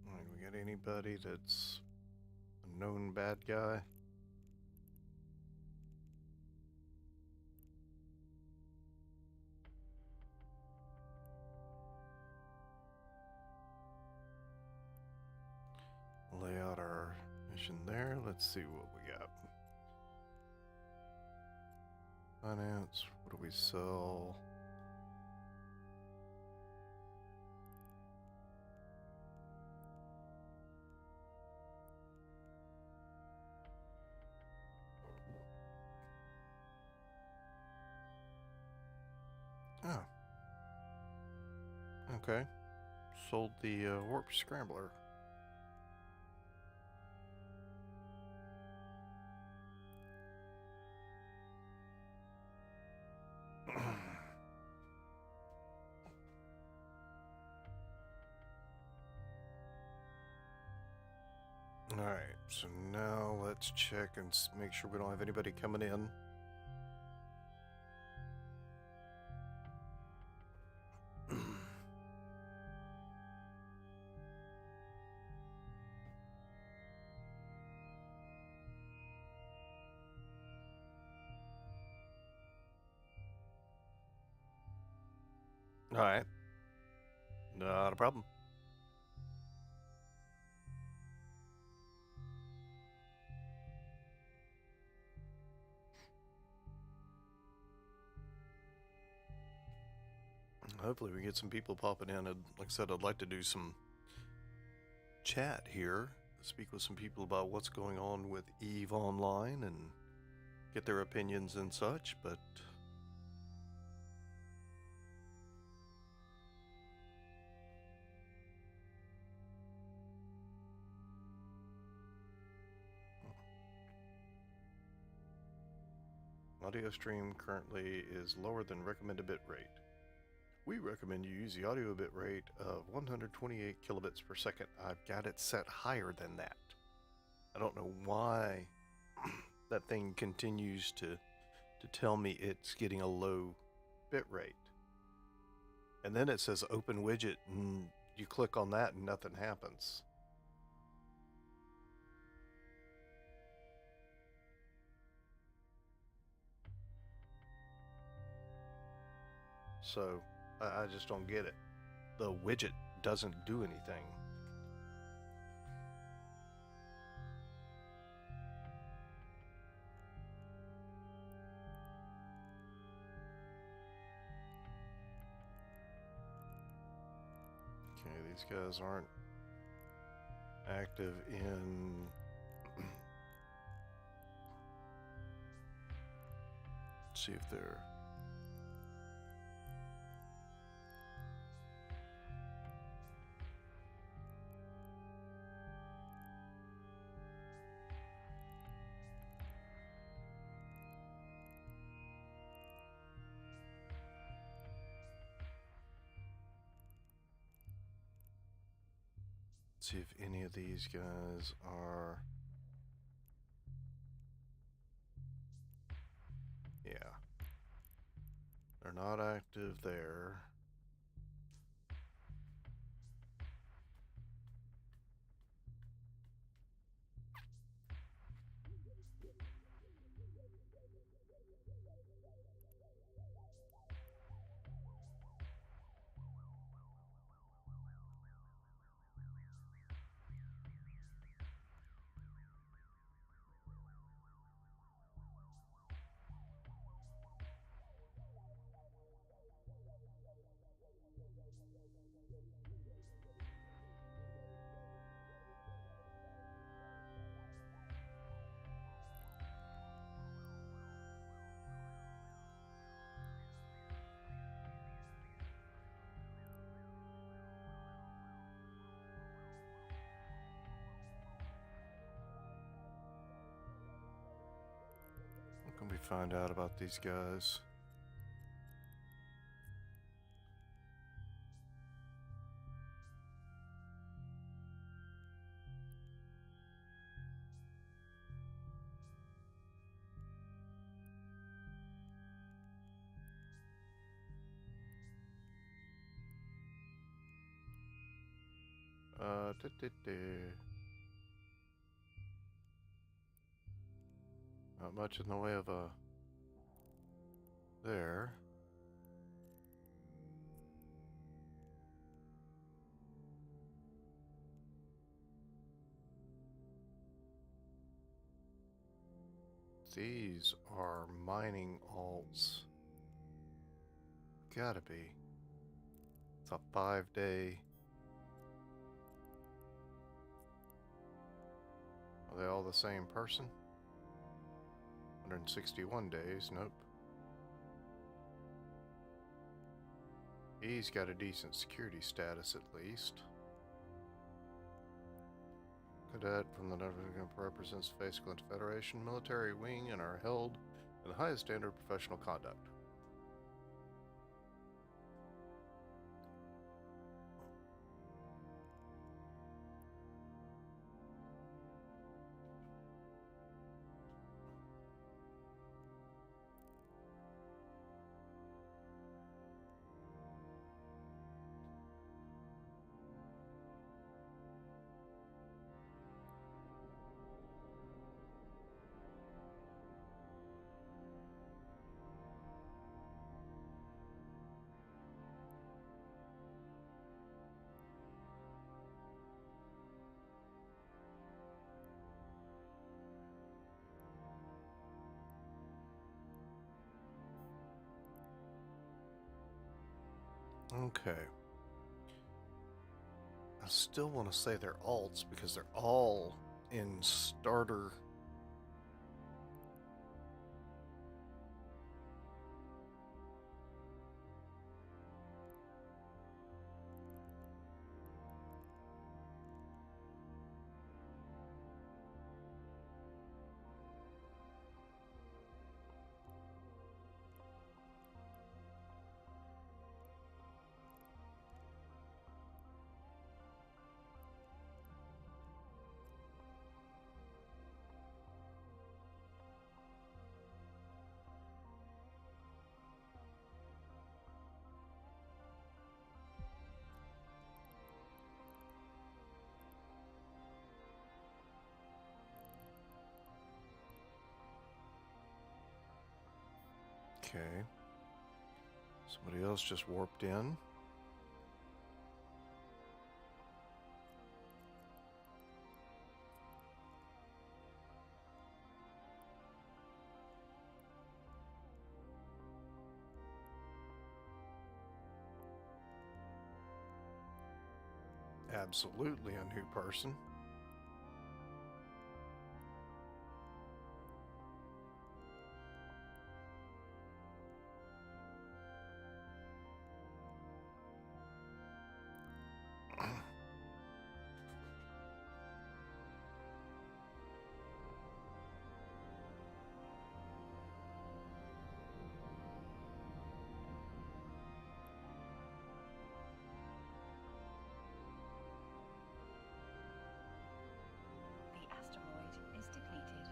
Alright, we got anybody that's a known bad guy? Lay out our mission there. Let's see what we got. Finance, what do we sell? Oh. Okay. Sold the warp scrambler. Alright, so now let's check and make sure we don't have anybody coming in. Alright, Not a problem. Hopefully we get some people popping in. Like I said, I'd like to do some chat here, speak with some people about what's going on with eveonline and get their opinions and such, but audio stream currently is lower than recommended bit rate. We recommend you use the audio bit rate of 128 kilobits per second. I've got it set higher than that. I don't know why that thing continues to tell me it's getting a low bit rate. And then it says open widget, and you click on that and nothing happens. So I just don't get it. The widget doesn't do anything. Okay, these guys aren't active in see if they're see if any of these guys are. Yeah. They're not active there. What can we find out about these guys? Not much in the way of a there. These are mining alts. Gotta be. It's a 5-day. Are they all the same person? 161 days, nope. He's got a decent security status at least. Cadet from the Netherlands represents the Face Federation military wing and are held in the highest standard of professional conduct. Okay. I still want to say they're alts because they're all in starter. Okay. Somebody else just warped in. Absolutely a new person. The asteroid is depleted.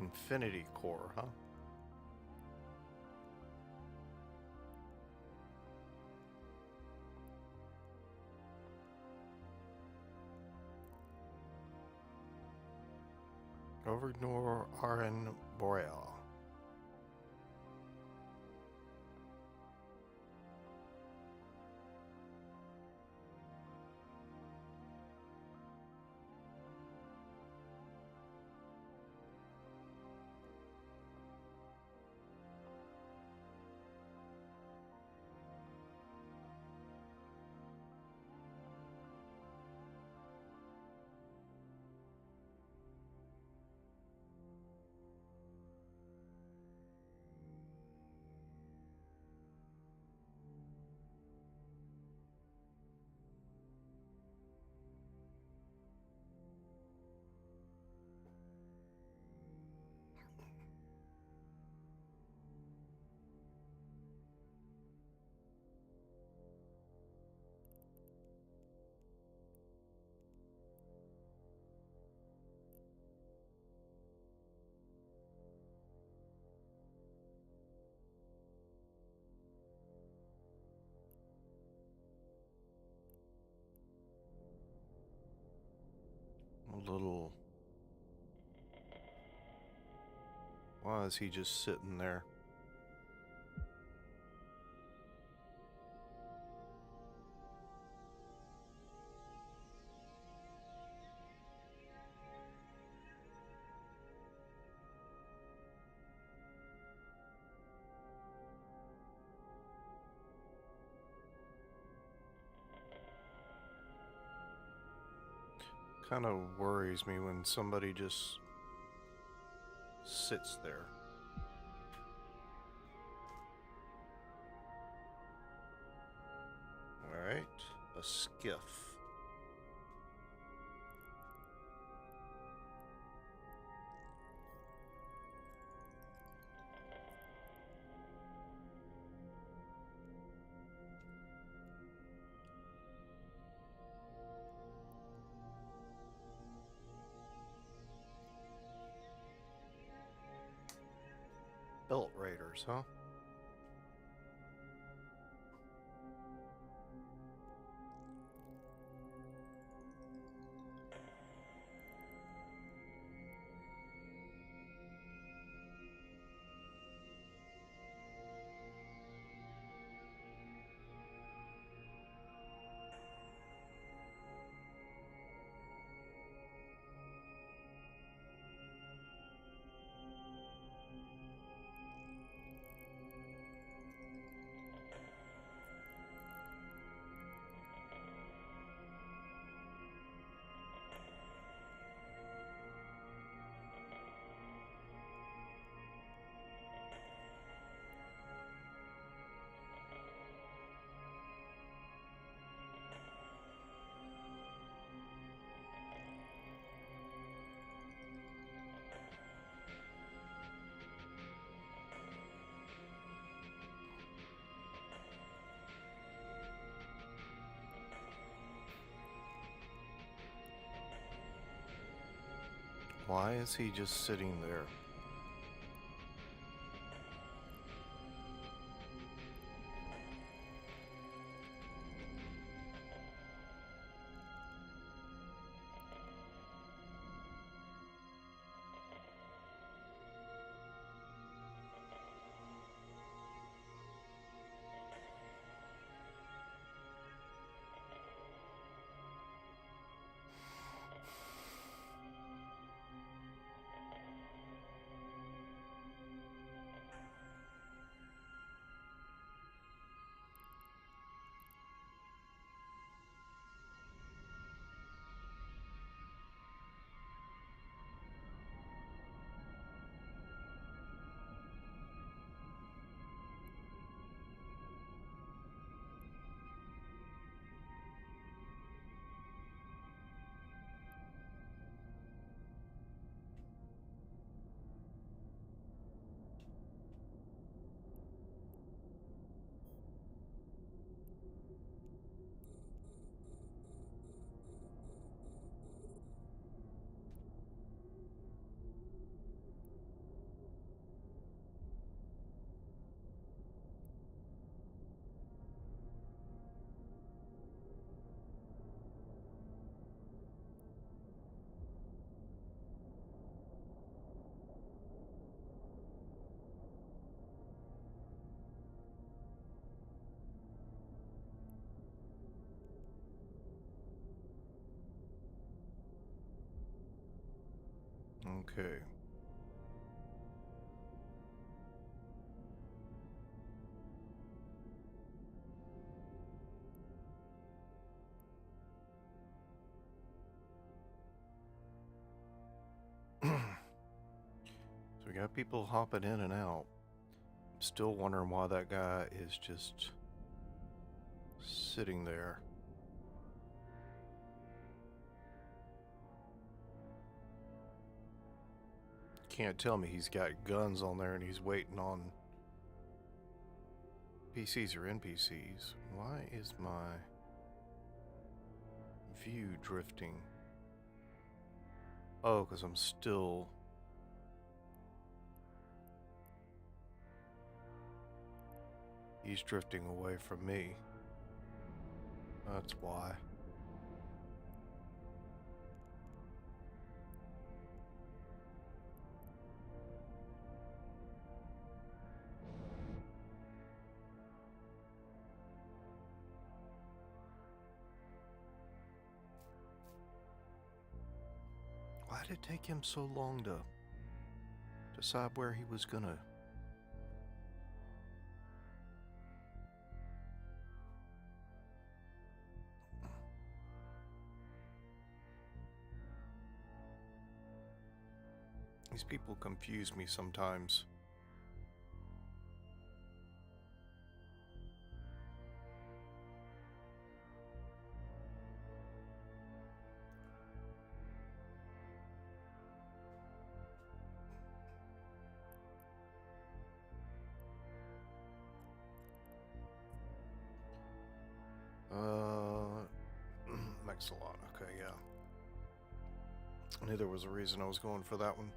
Infinity Core, huh? Governor Aren Boreal. A little. Why is he just sitting there? Kind of worries me when somebody just sits there. Alright, a skiff. operators, huh? Why is he just sitting there? Okay. So we got people hopping in and out. I'm still wondering why that guy is just sitting there. Can't tell me he's got guns on there and he's waiting on PCs or NPCs. Why is my view drifting? Oh, because I'm still... He's drifting away from me. That's why. Why did it take him so long to decide where he was gonna... These people confuse me sometimes. Excellent. Okay, yeah. I knew there was a reason I was going for that one.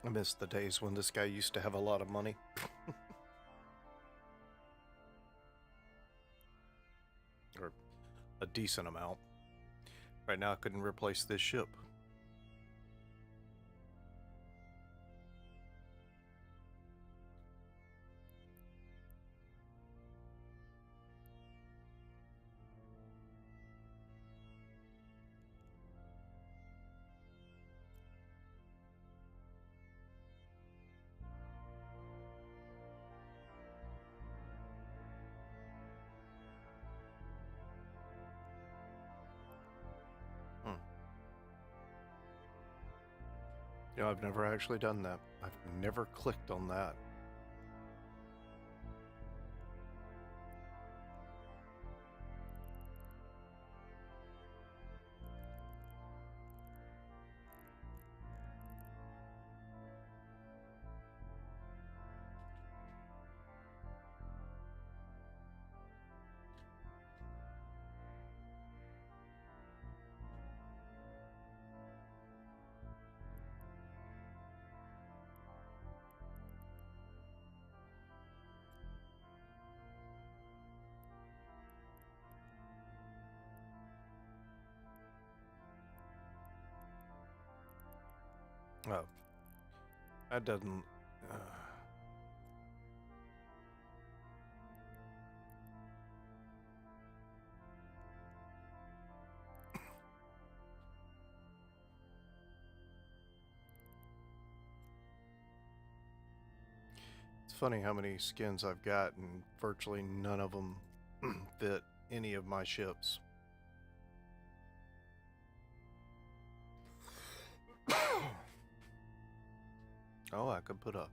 I miss the days when this guy used to have a lot of money. Or a decent amount. Right now I couldn't replace this ship. You know, I've never actually done that. I've never clicked on that. Oh, that doesn't. It's funny how many skins I've got, and virtually none of them fit any of my ships. Oh, I could put a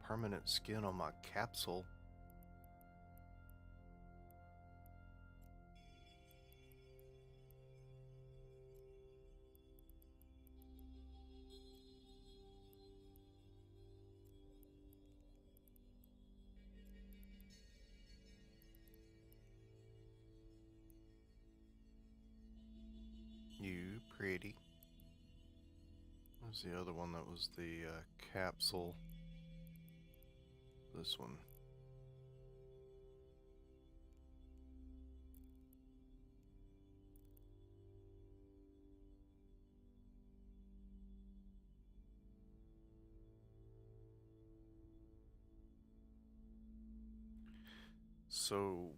permanent skin on my capsule. You pretty. What's the other one that was the capsule? This one. So,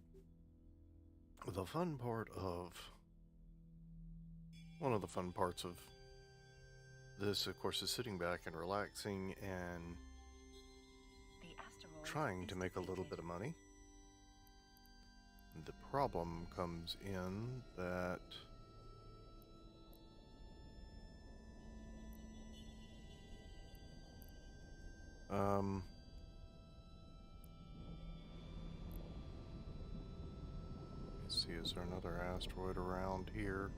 the fun part of one of the fun parts of this, of course, is sitting back and relaxing and trying to make a little bit of money. The problem comes in that let's see, is there another asteroid around here?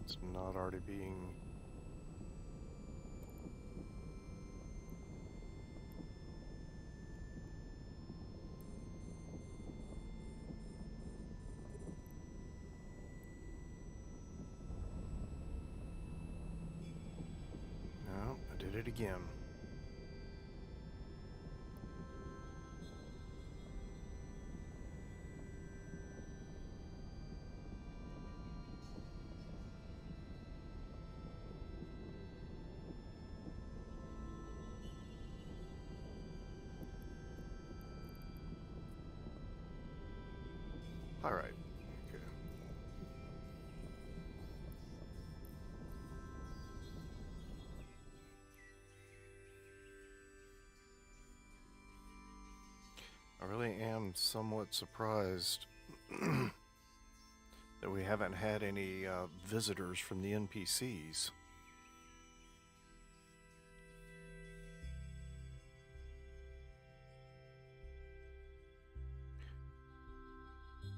It's not already being... No, I did it again. All right. Okay. I really am somewhat surprised that we haven't had any visitors from the NPCs.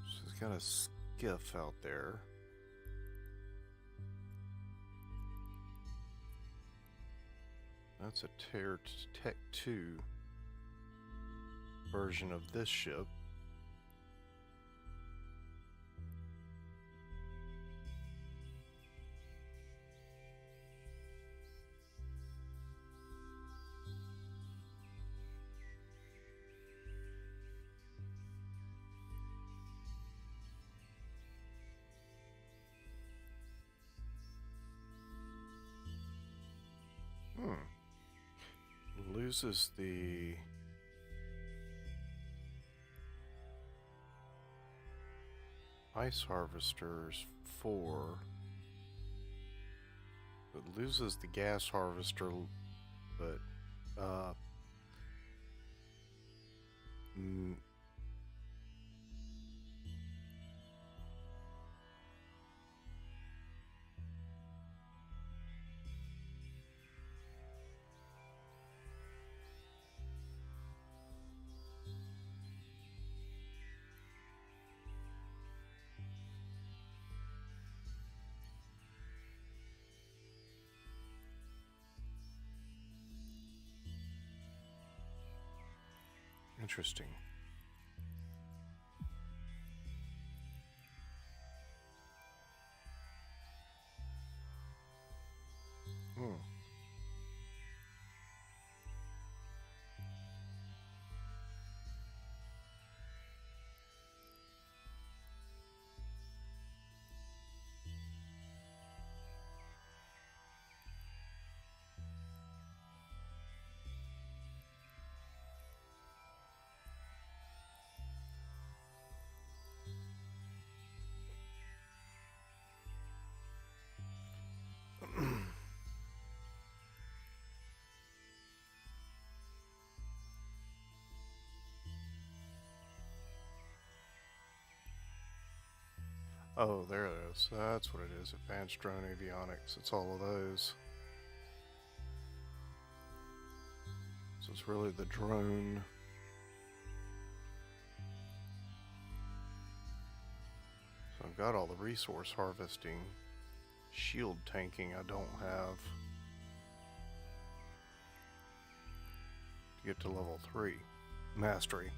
She's got a skiff out there. That's a Tech 2 version of this ship. loses the ice harvesters 4. It loses the gas harvester, but interesting. Oh, there it is. That's what it is. Advanced drone avionics. It's all of those. So it's really the drone. So I've got all the resource harvesting. Shield tanking I don't have. To get to level 3. Mastery.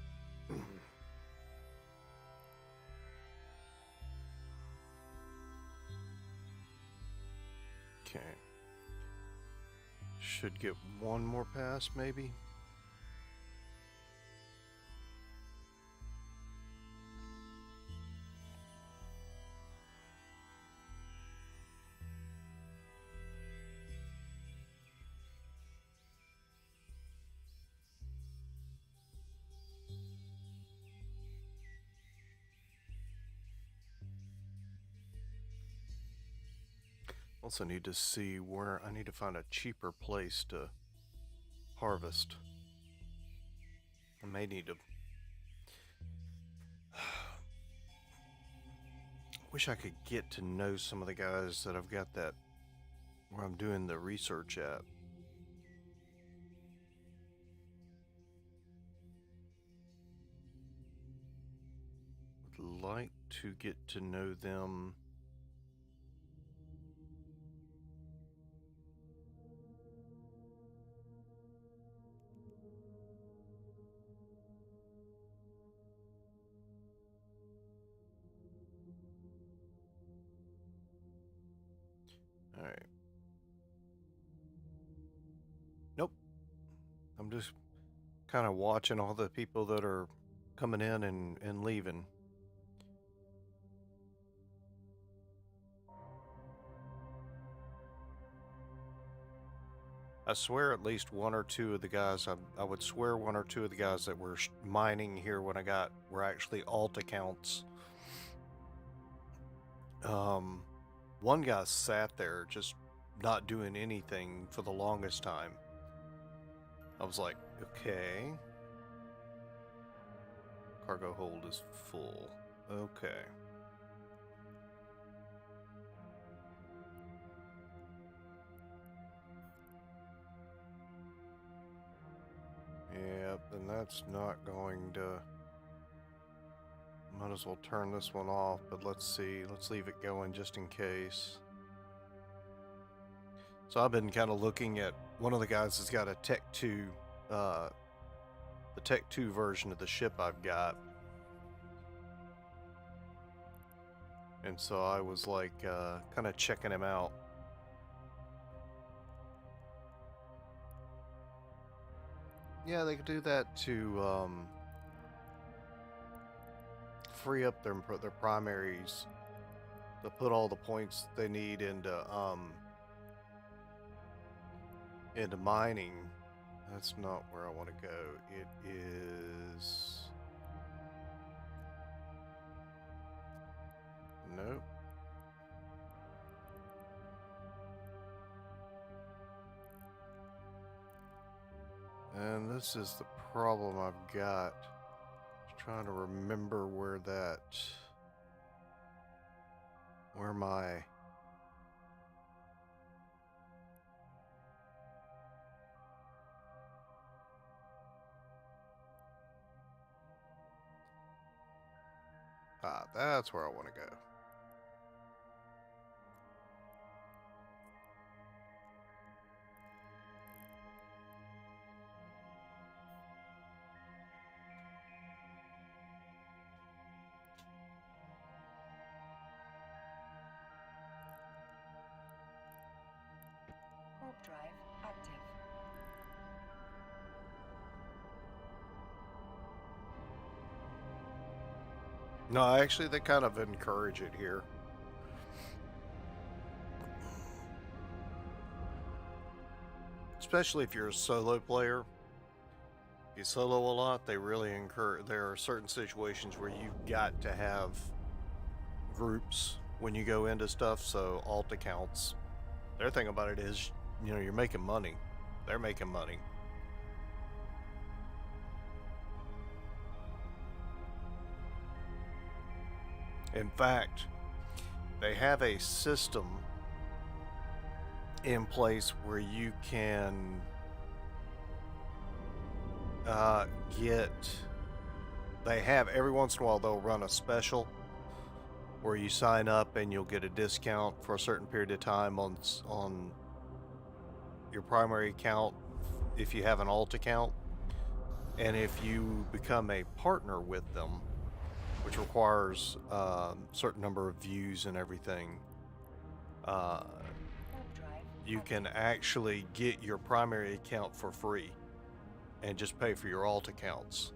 Okay. Should get one more pass, maybe? Also need to see where I need to find a cheaper place to harvest. I may need to. Wish I could get to know some of the guys that I've got that where I'm doing the research at. Would like to get to know them. All right. Nope. I'm just kind of watching all the people that are coming in and leaving. I swear at least one or two of the guys, I would swear one or two of the guys that were mining here when I got were actually alt accounts. One guy sat there just not doing anything for the longest time. I was like, okay. Cargo hold is full. Okay. Yep, and that's not going to... Might as well turn this one off, but let's see. Let's leave it going just in case. So I've been kind of looking at... One of the guys has got a Tech 2, the Tech 2 version of the ship I've got. And so I was like, kind of checking him out. Yeah, they could do that to free up their primaries to put all the points they need into mining, That's not where I want to go. It is... Nope. And this is the problem I've got. Just trying to remember where my... that's where I want to go. Warp drive active. No, actually, they kind of encourage it here. Especially if you're a solo player. If you solo a lot, they really encourage... There are certain situations where you've got to have groups when you go into stuff, so alt accounts. Their thing about it is, you know, you're making money. They're making money. In fact, they have a system in place where you can they have, every once in a while they'll run a special where you sign up and you'll get a discount for a certain period of time on your primary account if you have an alt account. And if you become a partner with them, which requires a certain number of views and everything, you can actually get your primary account for free and just pay for your alt accounts.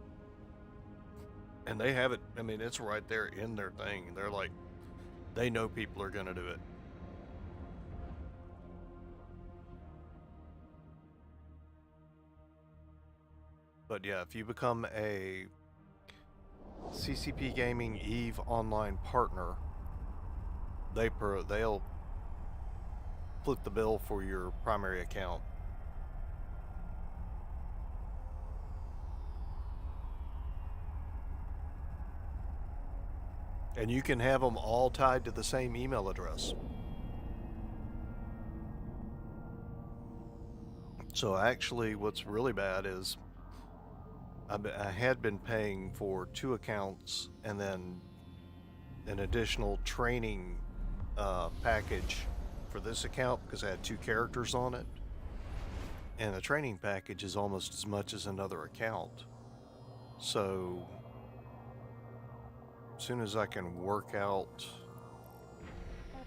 And they have it, I mean, it's right there in their thing. They're like, they know people are going to do it. But yeah, if you become a CCP Gaming eveonline partner, they'll split the bill for your primary account. And you can have them all tied to the same email address. So actually, what's really bad is I had been paying for 2 accounts and then an additional training package for this account because I had 2 characters on it. And the training package is almost as much as another account. So as soon as I can work out,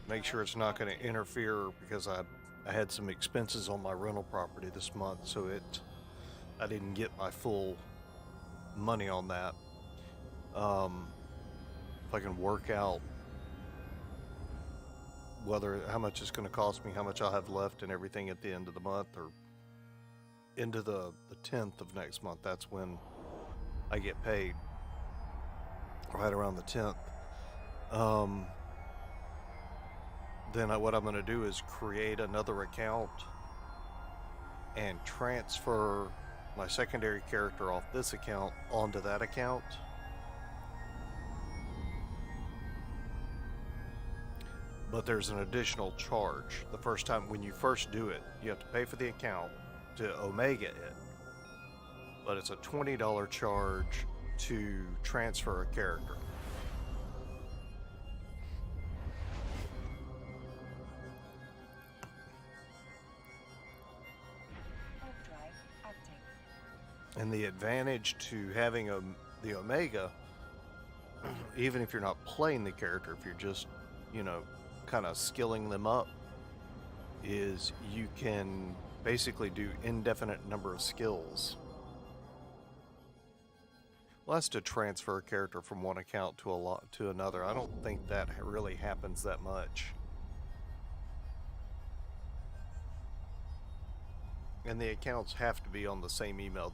make sure it's not going to interfere, because I had some expenses on my rental property this month, so I didn't get my full money on that. If I can work out how much it's going to cost me, how much I'll have left and everything at the end of the month, or into the 10th of next month, that's when I get paid, right around the 10th. Then what I'm going to do is create another account and transfer my secondary character off this account onto that account. But there's an additional charge. The first time, when you first do it, you have to pay for the account to Omega it. But it's a $20 charge to transfer a character. And the advantage to having the Omega, even if you're not playing the character, if you're just, you know, kind of skilling them up, is you can basically do indefinite number of skills. Well, that's to transfer a character from one account to another. I don't think that really happens that much. and the accounts have to be on the same email.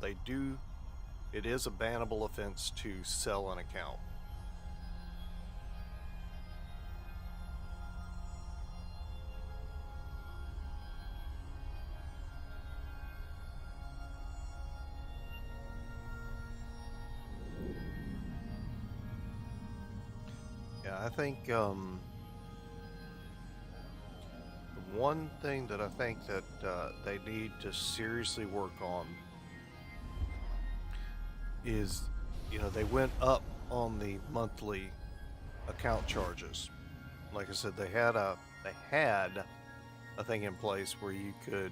It is a bannable offense to sell an account. Yeah, I think the one thing that I think that they need to seriously work on is, they went up on the monthly account charges. Like I said, they had a thing in place where you could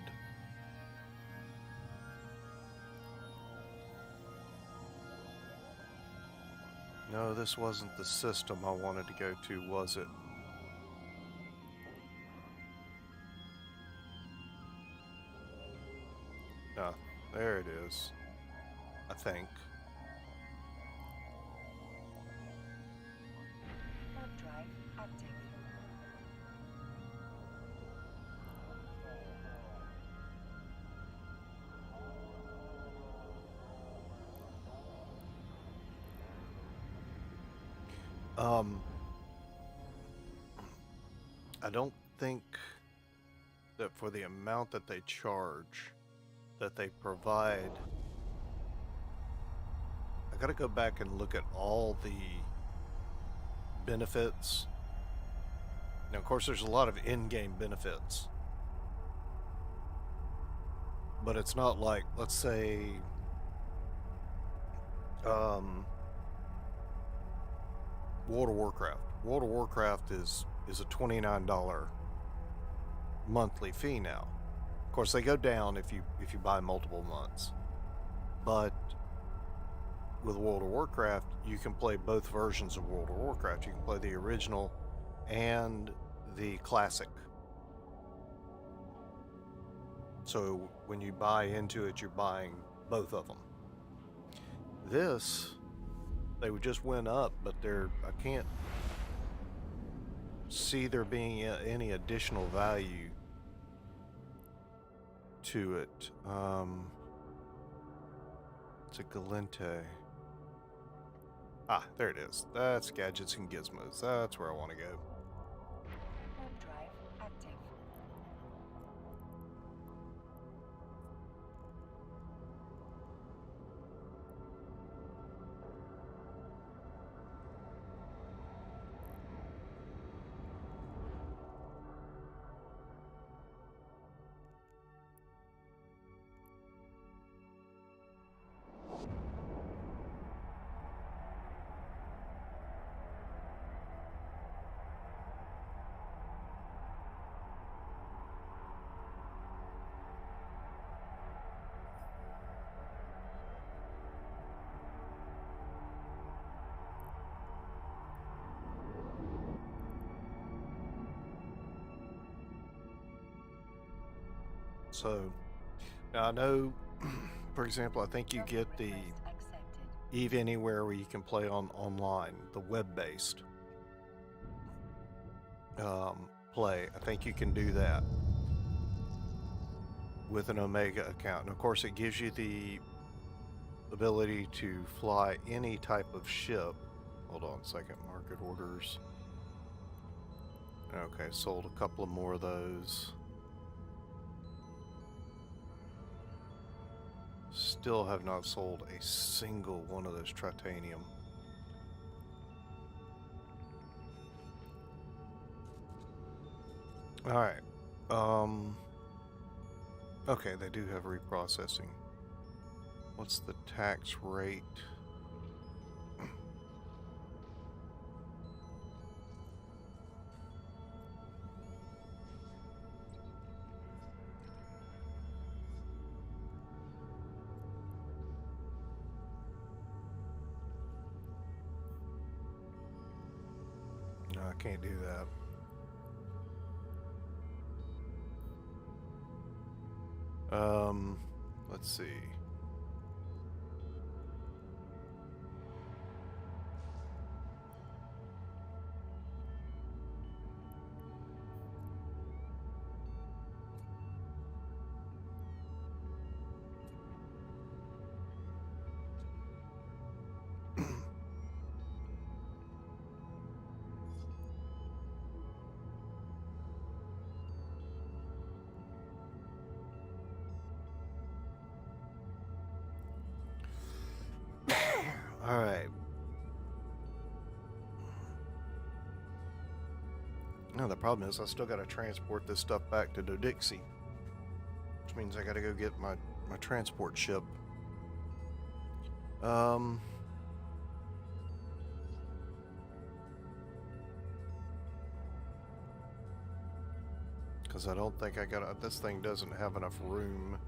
no, this wasn't the system I wanted to go to, was it? No, there it is, I think. Web drive active. I don't think that for the amount that they charge, that they provide. I gotta go back and look at all the benefits. Now, of course, there's a lot of in-game benefits, but it's not like, let's say, World of Warcraft. World of Warcraft is a $29 monthly fee now. Of course, they go down if you buy multiple months, but with World of Warcraft, you can play both versions of World of Warcraft. You can play the original and the classic. So when you buy into it, you're buying both of them. This, they just went up, but I can't see there being any additional value to it. It's a Galente. Ah, there it is. That's Gadgets and Gizmos. That's where I want to go. Web drive active. So now I know, for example, I think you get the Request accepted. Eve Anywhere where you can play online, the web-based play. I think you can do that with an Omega account. And of course, it gives you the ability to fly any type of ship. Hold on a second, market orders. Okay, sold a couple of more of those. Still have not sold a single one of those titanium. Alright. Okay, they do have reprocessing. What's the tax rate? No, I can't do that. Let's see. Alright. No, the problem is I still got to transport this stuff back to Dodixie. Which means I got to go get my transport ship. Because I don't think I got... This thing doesn't have enough room.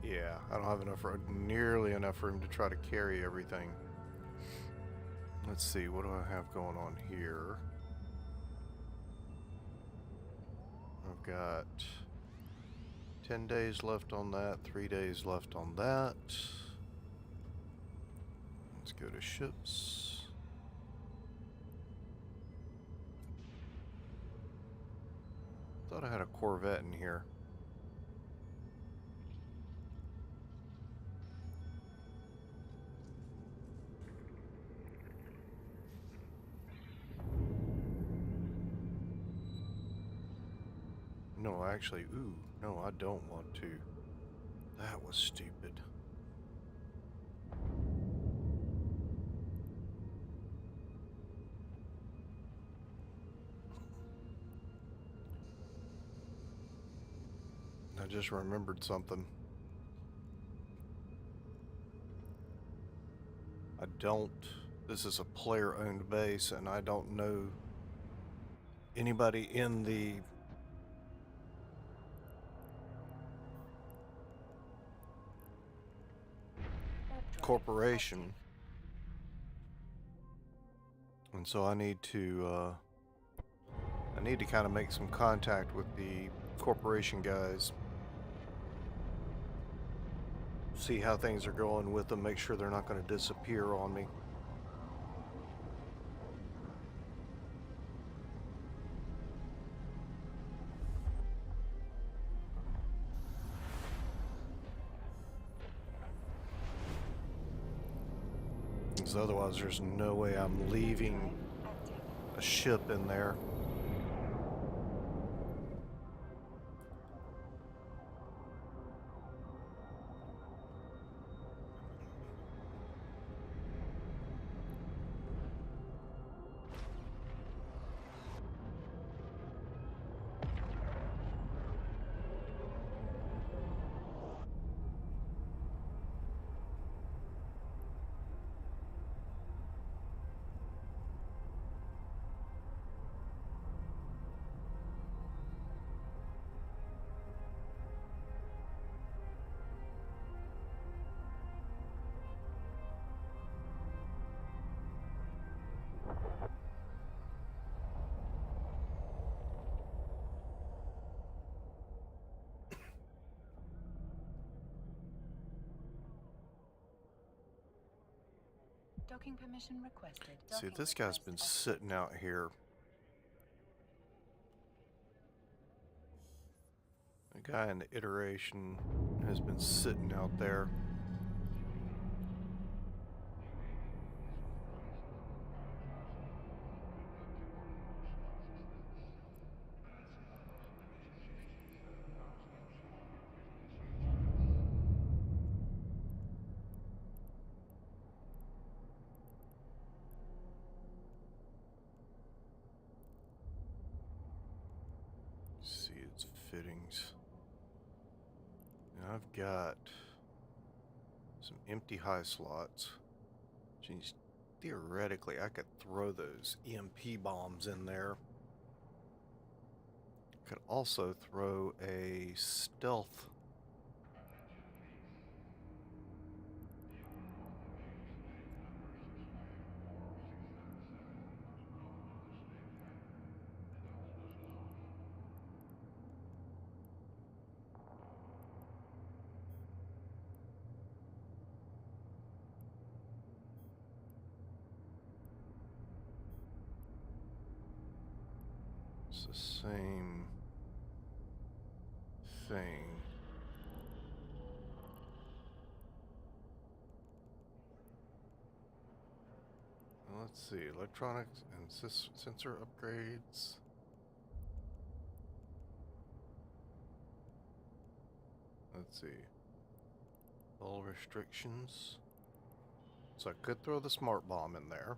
Yeah, I don't have enough room, nearly enough room to try to carry everything. Let's see, what do I have going on here? I've got 10 days left on that, 3 days left on that. Let's go to ships. Thought I had a Corvette in here. No, actually, ooh, no, I don't want to. That was stupid. I just remembered something. This is a player-owned base, and I don't know anybody in the corporation. And so I need to kind of make some contact with the corporation guys. See how things are going with them, make sure they're not going to disappear on me. Because otherwise there's no way I'm leaving a ship in there. Docking permission requested. See, this guy's been sitting out here. The guy in the iteration has been sitting out there. See its fittings. Now I've got some empty high slots. Geez, theoretically I could throw those EMP bombs in there. Could also throw a stealth the same thing. Well, Let's see, electronics and sensor upgrades. Let's see. All restrictions. So I could throw the smart bomb in there.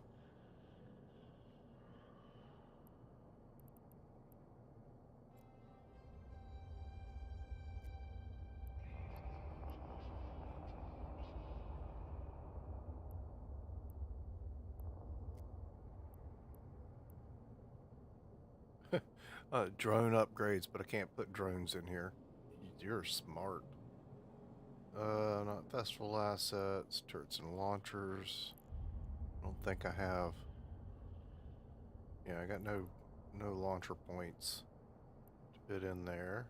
Drone upgrades, but I can't put drones in here. You're smart. Not festival assets, turrets and launchers. I don't think I have. Yeah, I got no launcher points to fit in there.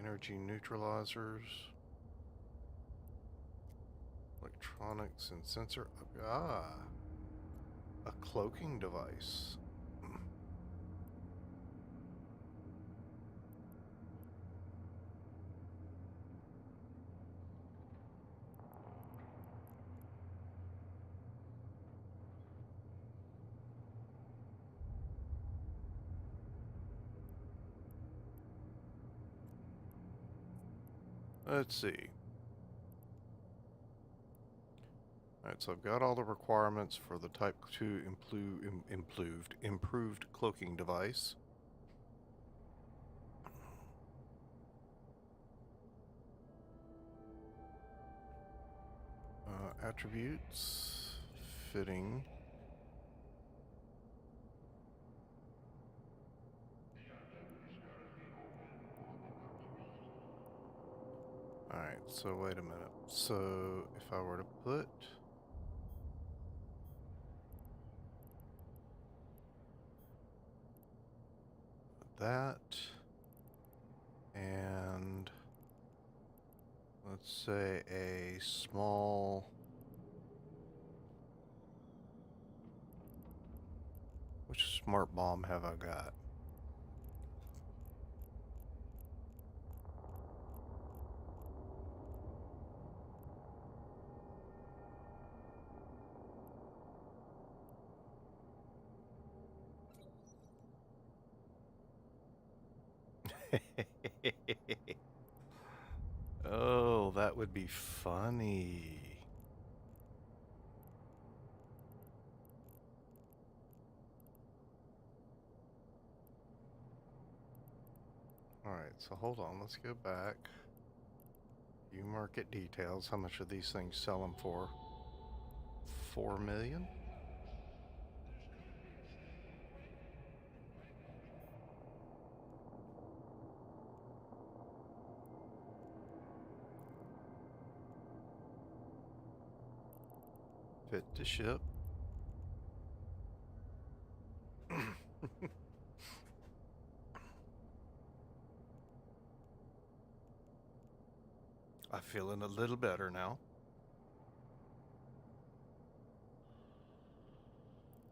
Energy neutralizers. Electronics and sensor. A cloaking device. Let's see. Alright, so I've got all the requirements for the Type 2 improved cloaking device. Attributes, fitting. Alright, so wait a minute. So if I were to put that and let's say a small, which smart bomb have I got? Oh, that would be funny. Alright, so hold on, let's go back. View market details. How much are these things selling for? 4 million? Fit to ship. I'm feeling a little better now.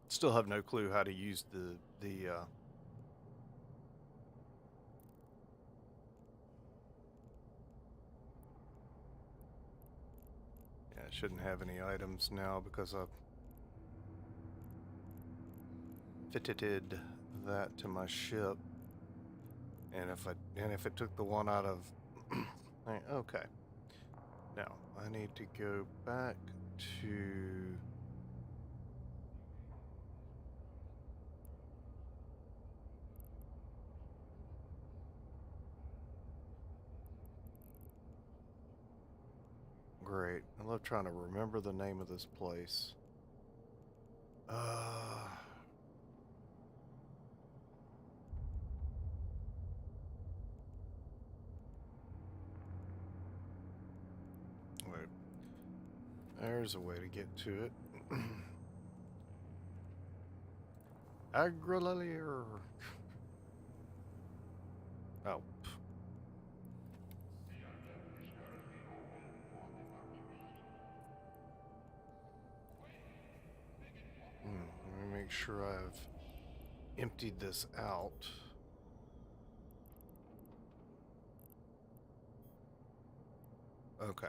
Still have no clue how to use the yeah, I shouldn't have any items now because I've fitted that to my ship. And if it took the one out of okay. Now I need to go back to great. I love trying to remember the name of this place. Wait. There's a way to get to it. Agralier. Oh. Let me make sure I've emptied this out. Okay.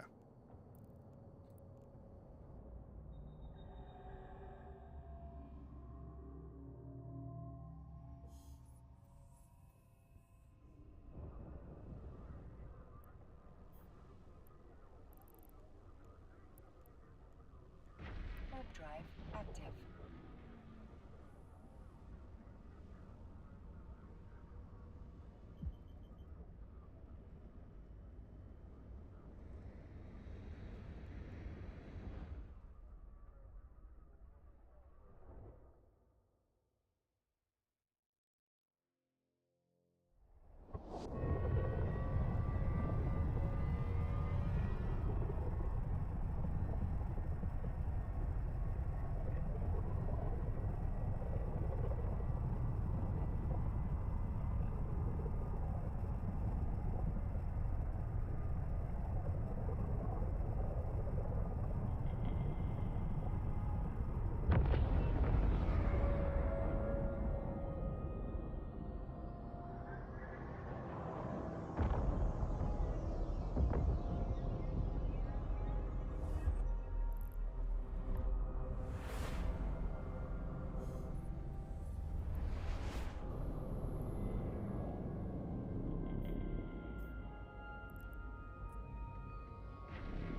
drive active.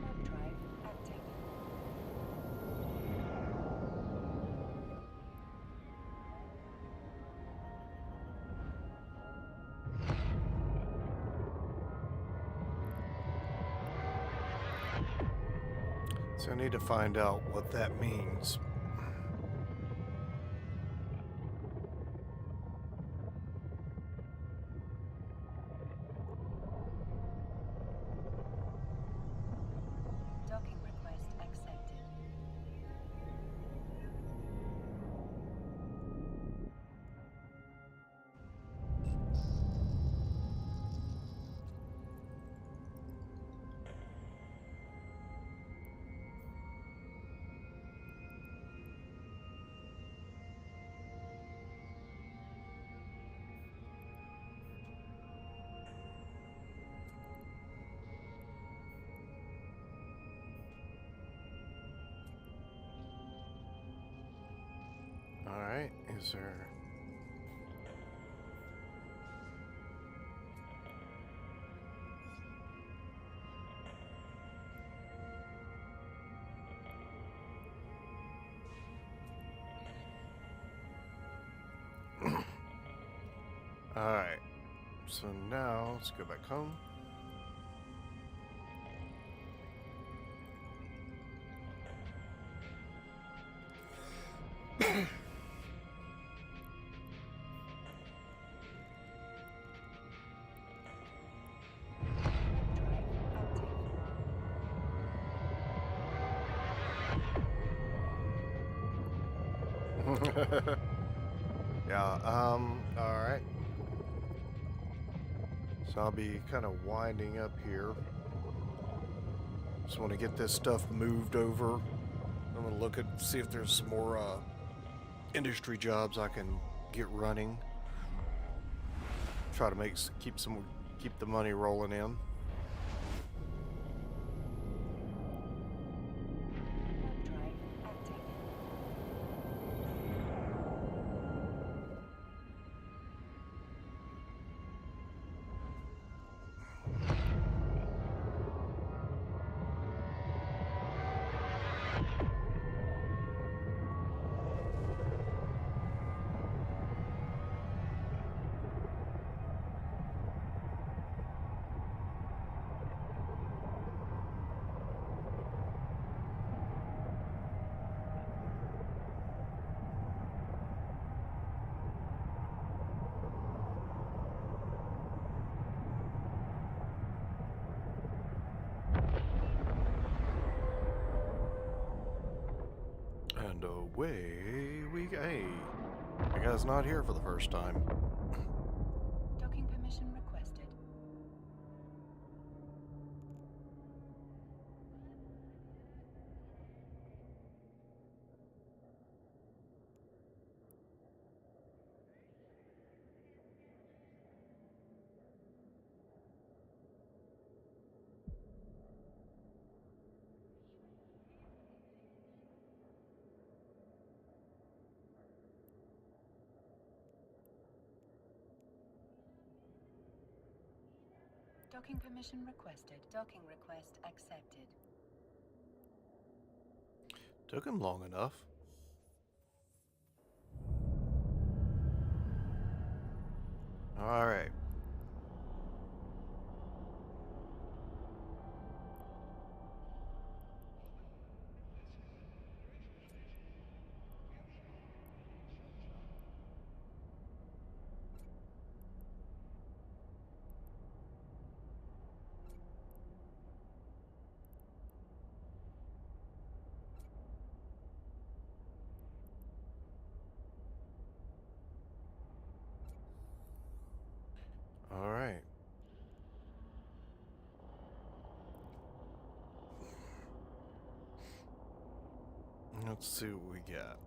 Warp drive active. So I need to find out what that means. Docking request accepted. All right, is there? All right. So now let's go back home. Warp drive active. Yeah, all right. So I'll be kind of winding up here. Just want to get this stuff moved over. I'm gonna look at see if there's some more industry jobs I can get running. Try to keep the money rolling in. Warp drive active. And away we go. Hey, the guy's not here for the first time. Docking permission requested. Docking permission requested. Docking request accepted. Took him long enough. All right. All right. Let's see what we got.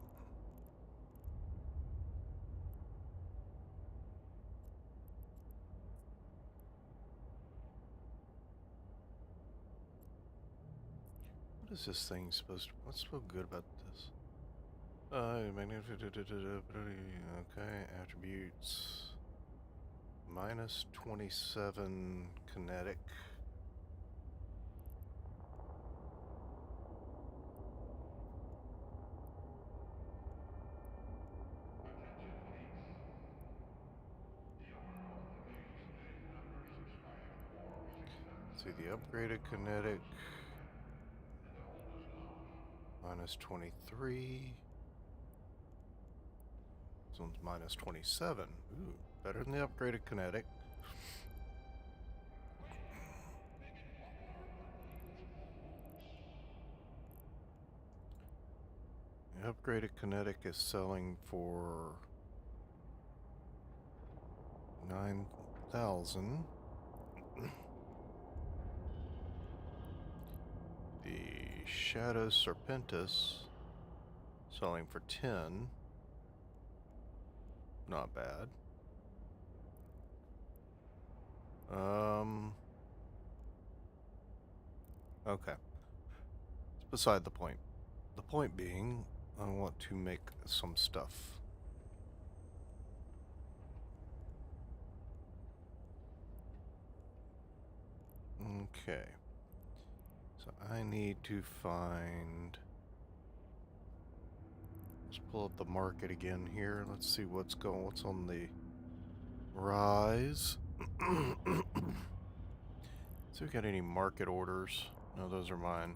What is this thing supposed to... What's so good about this? Okay, attributes. Minus 27 kinetic. See the upgraded kinetic. Minus 23. This one's minus 27. Ooh, better than the upgraded kinetic. The upgraded kinetic is selling for 9,000. The Shadow Serpentis selling for 10. Not bad. Okay. It's beside the point. The point being, I want to make some stuff. Okay. So I need to find... Let's pull up the market again here. Let's see what's on the rise. See if we got any market orders. No, those are mine.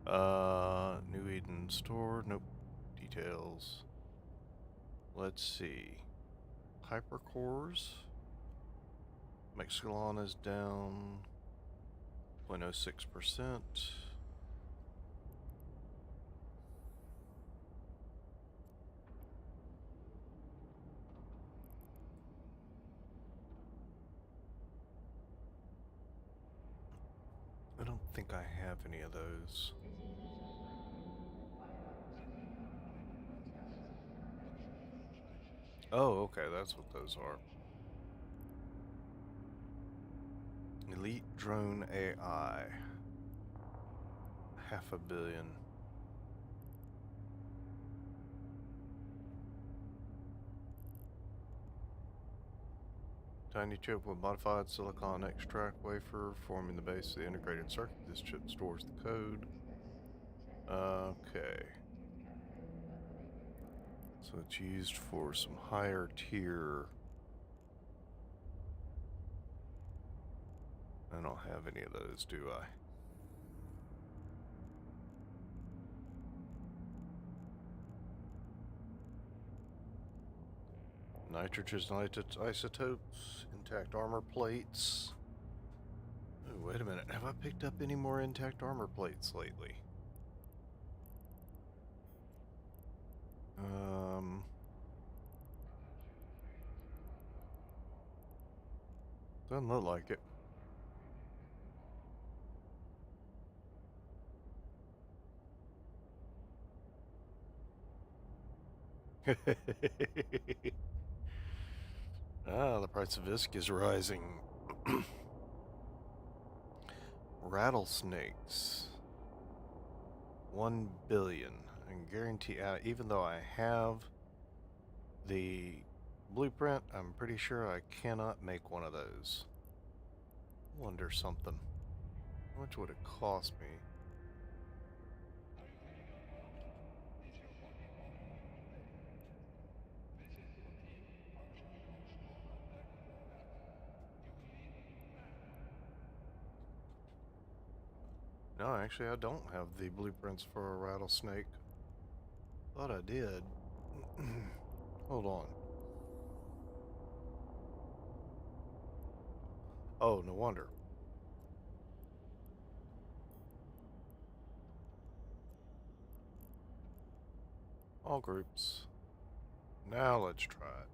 New Eden store. Nope. Details. Let's see. Hypercores. Mexicalon is down 0.06%. I don't think I have any of those. Oh, okay, that's what those are. Elite Drone AI. 500 million. Tiny chip with modified silicon extract wafer forming the base of the integrated circuit. This chip stores the code. Okay. So it's used for some higher tier. I don't have any of those, do I? Nitrogen isotopes, intact armor plates. Oh, wait a minute. Have I picked up any more intact armor plates lately? Doesn't look like it. Ah, the price of ISK is rising. Rattlesnakes. 1 billion. I guarantee, even though I have the blueprint, I'm pretty sure I cannot make one of those. Wonder something. How much would it cost me? No, actually, I don't have the blueprints for a rattlesnake. Thought I did. Hold on. Oh, no wonder. All groups. Now let's try it.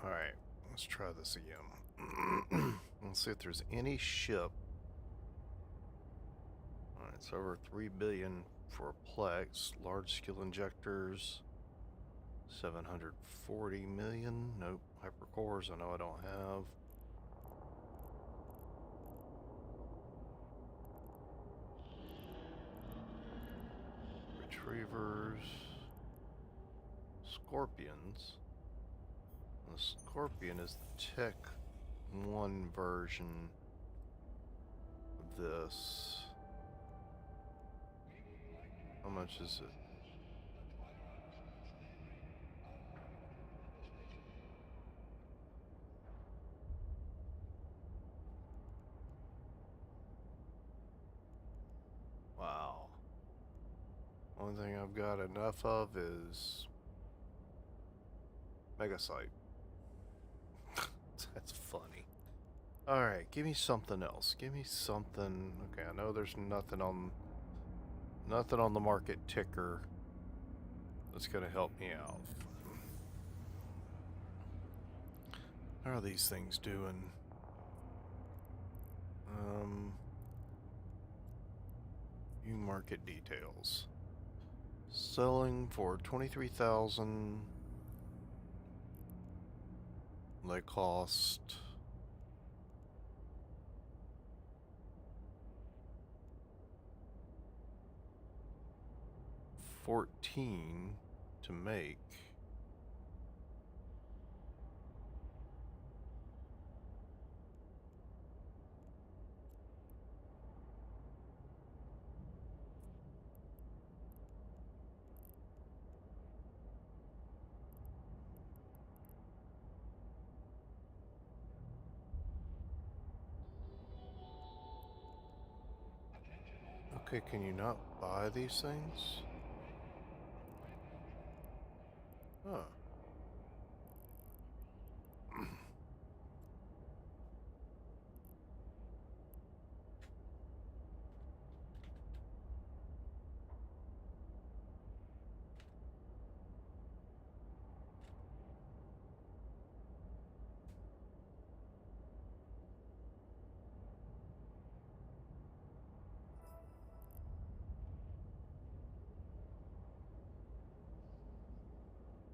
Alright, let's try this again. Let's see if there's any ship. Alright, it's over 3 billion for a Plex. Large skill injectors. 740 million. Nope. Hypercores, I know I don't have. Retrievers. Scorpions. The Scorpion is the Tech 1 version of this. How much is it? Wow. Only thing I've got enough of is Megasite. That's funny. Alright, give me something else. Give me something. Okay, I know there's nothing on the market ticker that's gonna help me out. How are these things doing? View market details. Selling for 23,000. They cost $14 to make. Okay, can you not buy these things? Huh.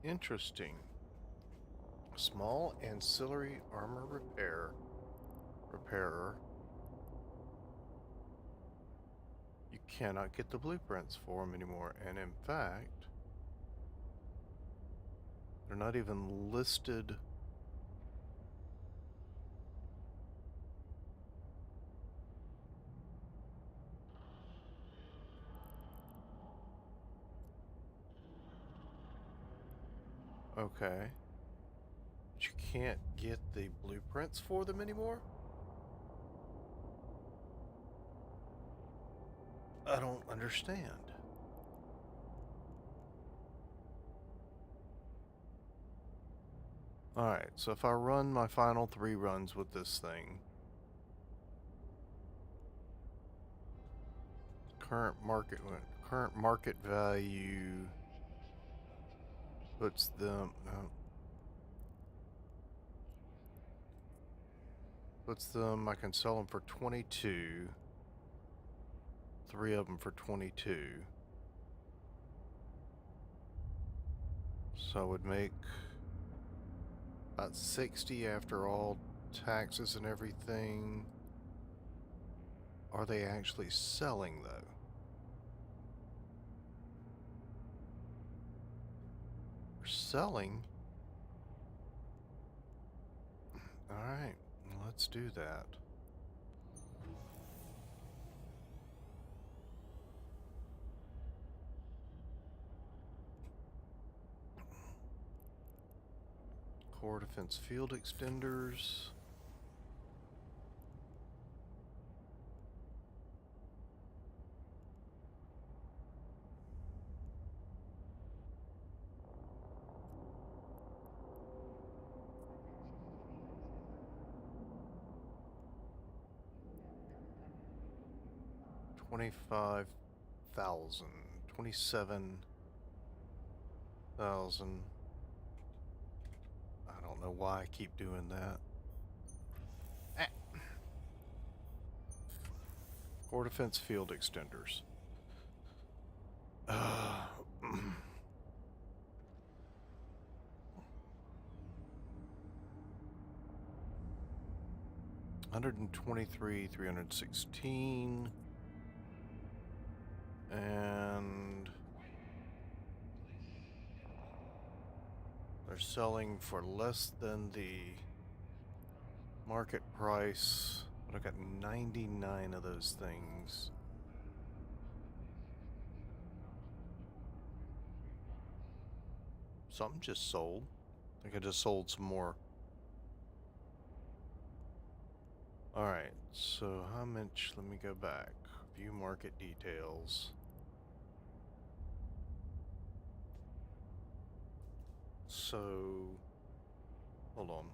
Interesting. Small ancillary armor repairer. You cannot get the blueprints for them anymore, and in fact, they're not even listed. Okay. But you can't get the blueprints for them anymore? I don't understand. Alright, so if I run my final 3 runs with this thing, current market value puts them I can sell them for 22. 3 of them for 22. So I would make About 60 after all taxes and everything. Are they actually selling though? They're selling. Alright, let's do that. Core defense field extenders. $25,000, 27,000. I don't know why I keep doing that. Core defense field extenders. $123,316, and they're selling for less than the market price. But I got 99 of those things. Something just sold. I think I just sold some more. Alright, so how much? Let me go back. View market details. So, hold on.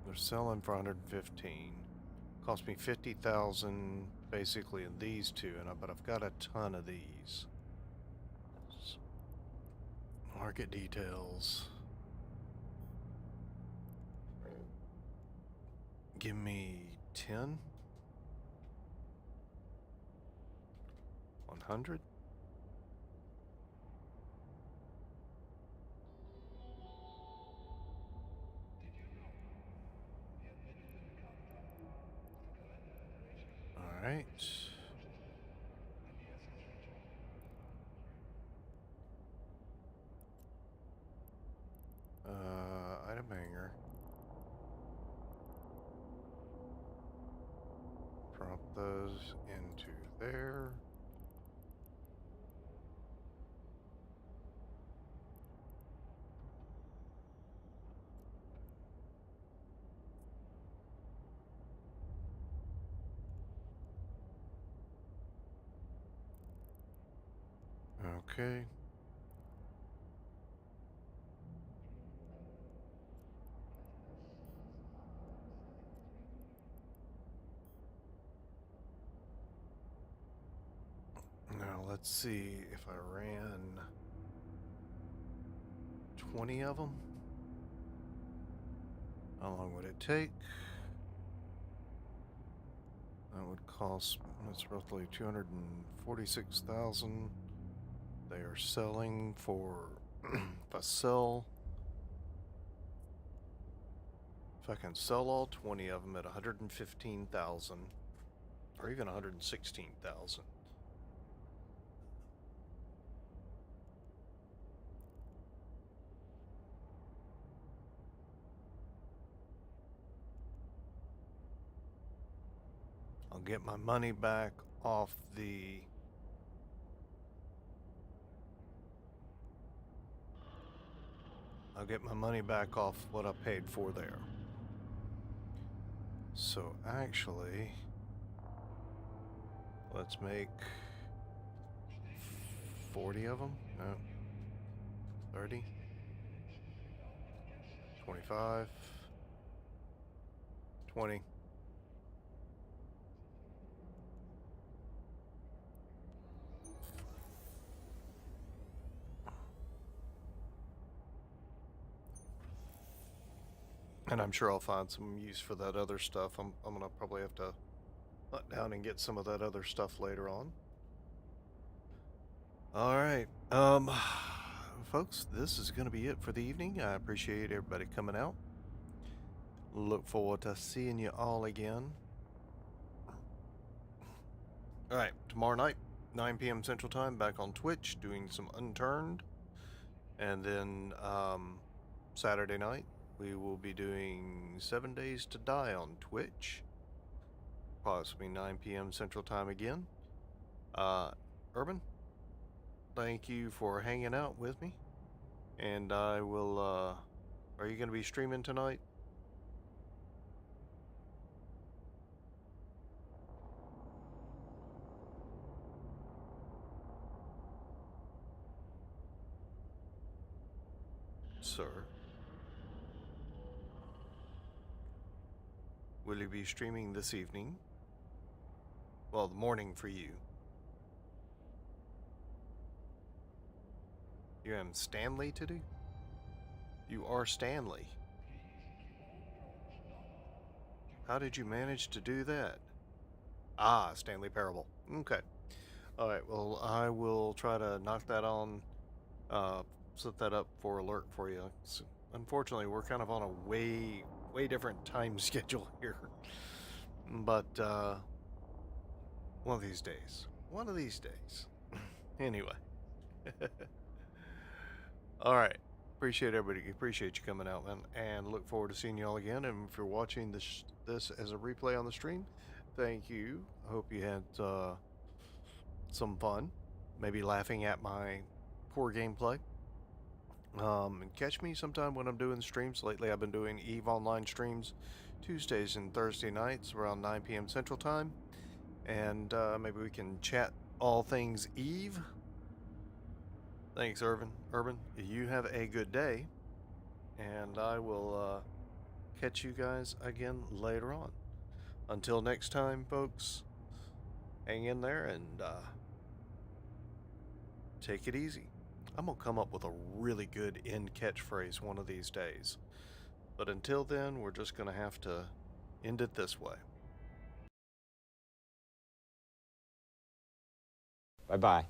They're selling for 115. Cost me 50,000 basically in these two, but I've got a ton of these. Market details. Give me 10? 100? Alright. Item hanger. Drop those into there. Okay. Now let's see if I ran 20 of them. How long would it take? That would cost, that's roughly 246,000. They are selling for, if I can sell all 20 of them at 115,000 or even 116,000. I'll get my money back off the what I paid for there. So actually, let's make 40 of them. No. 30. 25. 20. And I'm sure I'll find some use for that other stuff. I'm gonna probably have to hunt down and get some of that other stuff later on. All right. Um, folks, this is going to be it for the evening. I appreciate everybody coming out. Look forward to seeing you all again. All right, tomorrow night, 9 p.m. Central Time, back on Twitch, doing some Unturned. And then Saturday night, we will be doing 7 Days to Die on Twitch. Possibly 9 p.m. Central Time again. Urban, thank you for hanging out with me. And I will, are you going to be streaming tonight? Sir? Will you be streaming this evening? Well, the morning for you. You have Stanley to do? You are Stanley. How did you manage to do that? Ah, Stanley Parable. Okay. Alright, well, I will try to knock that on, set that up for alert for you. So, unfortunately, we're kind of on a way different time schedule here. But, one of these days. One of these days. Anyway. Alright. Appreciate everybody. Appreciate you coming out, man. And look forward to seeing you all again. And if you're watching this as a replay on the stream, thank you. I hope you had some fun. Maybe laughing at my poor gameplay. And catch me sometime when I'm doing streams. Lately I've been doing eveonline streams Tuesdays and Thursday nights around 9 p.m. Central Time. And maybe we can chat all things Eve. Thanks, Urban. You have a good day. And I will catch you guys again later on. Until next time, folks, hang in there and take it easy. I'm going to come up with a really good end catchphrase one of these days. But until then, we're just going to have to end it this way. Bye-bye.